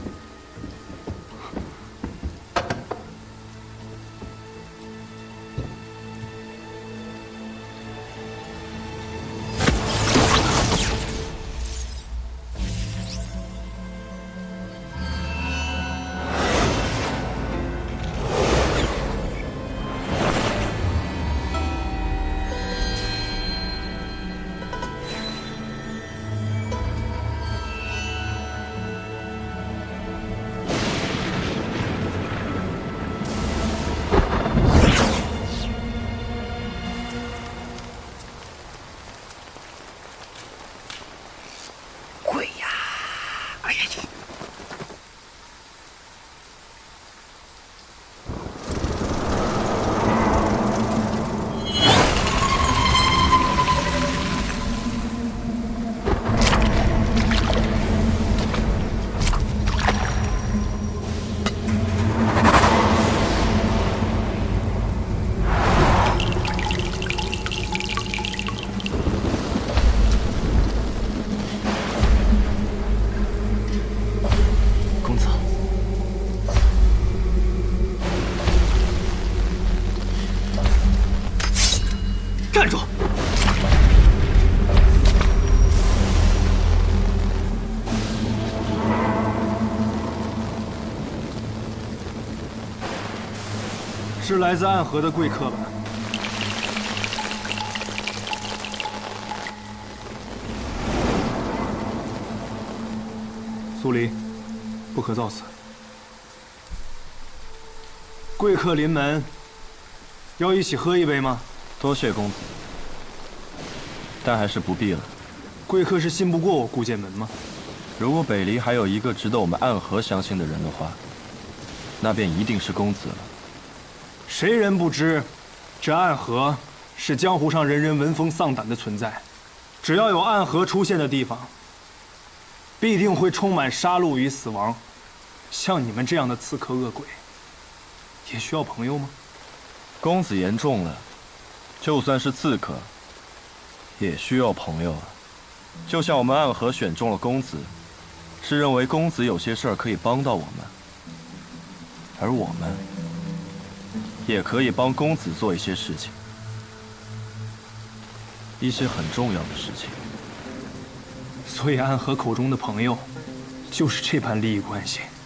鬼呀！哎呀！站住！是来自暗河的贵客吧？苏黎，不可造次。贵客临门，要一起喝一杯吗？多谢公子，但还是不必了。贵客是信不过我顾剑门吗？如果北离还有一个值得我们暗河相信的人的话，那便一定是公子了。谁人不知，这暗河是江湖上人人闻风丧胆的存在。只要有暗河出现的地方，必定会充满杀戮与死亡。像你们这样的刺客恶鬼，也需要朋友吗？公子言重了，就算是刺客，也需要朋友啊。就像我们暗河选中了公子，是认为公子有些事儿可以帮到我们，而我们也可以帮公子做一些事情，一些很重要的事情。所以暗河口中的朋友，就是这般利益关系。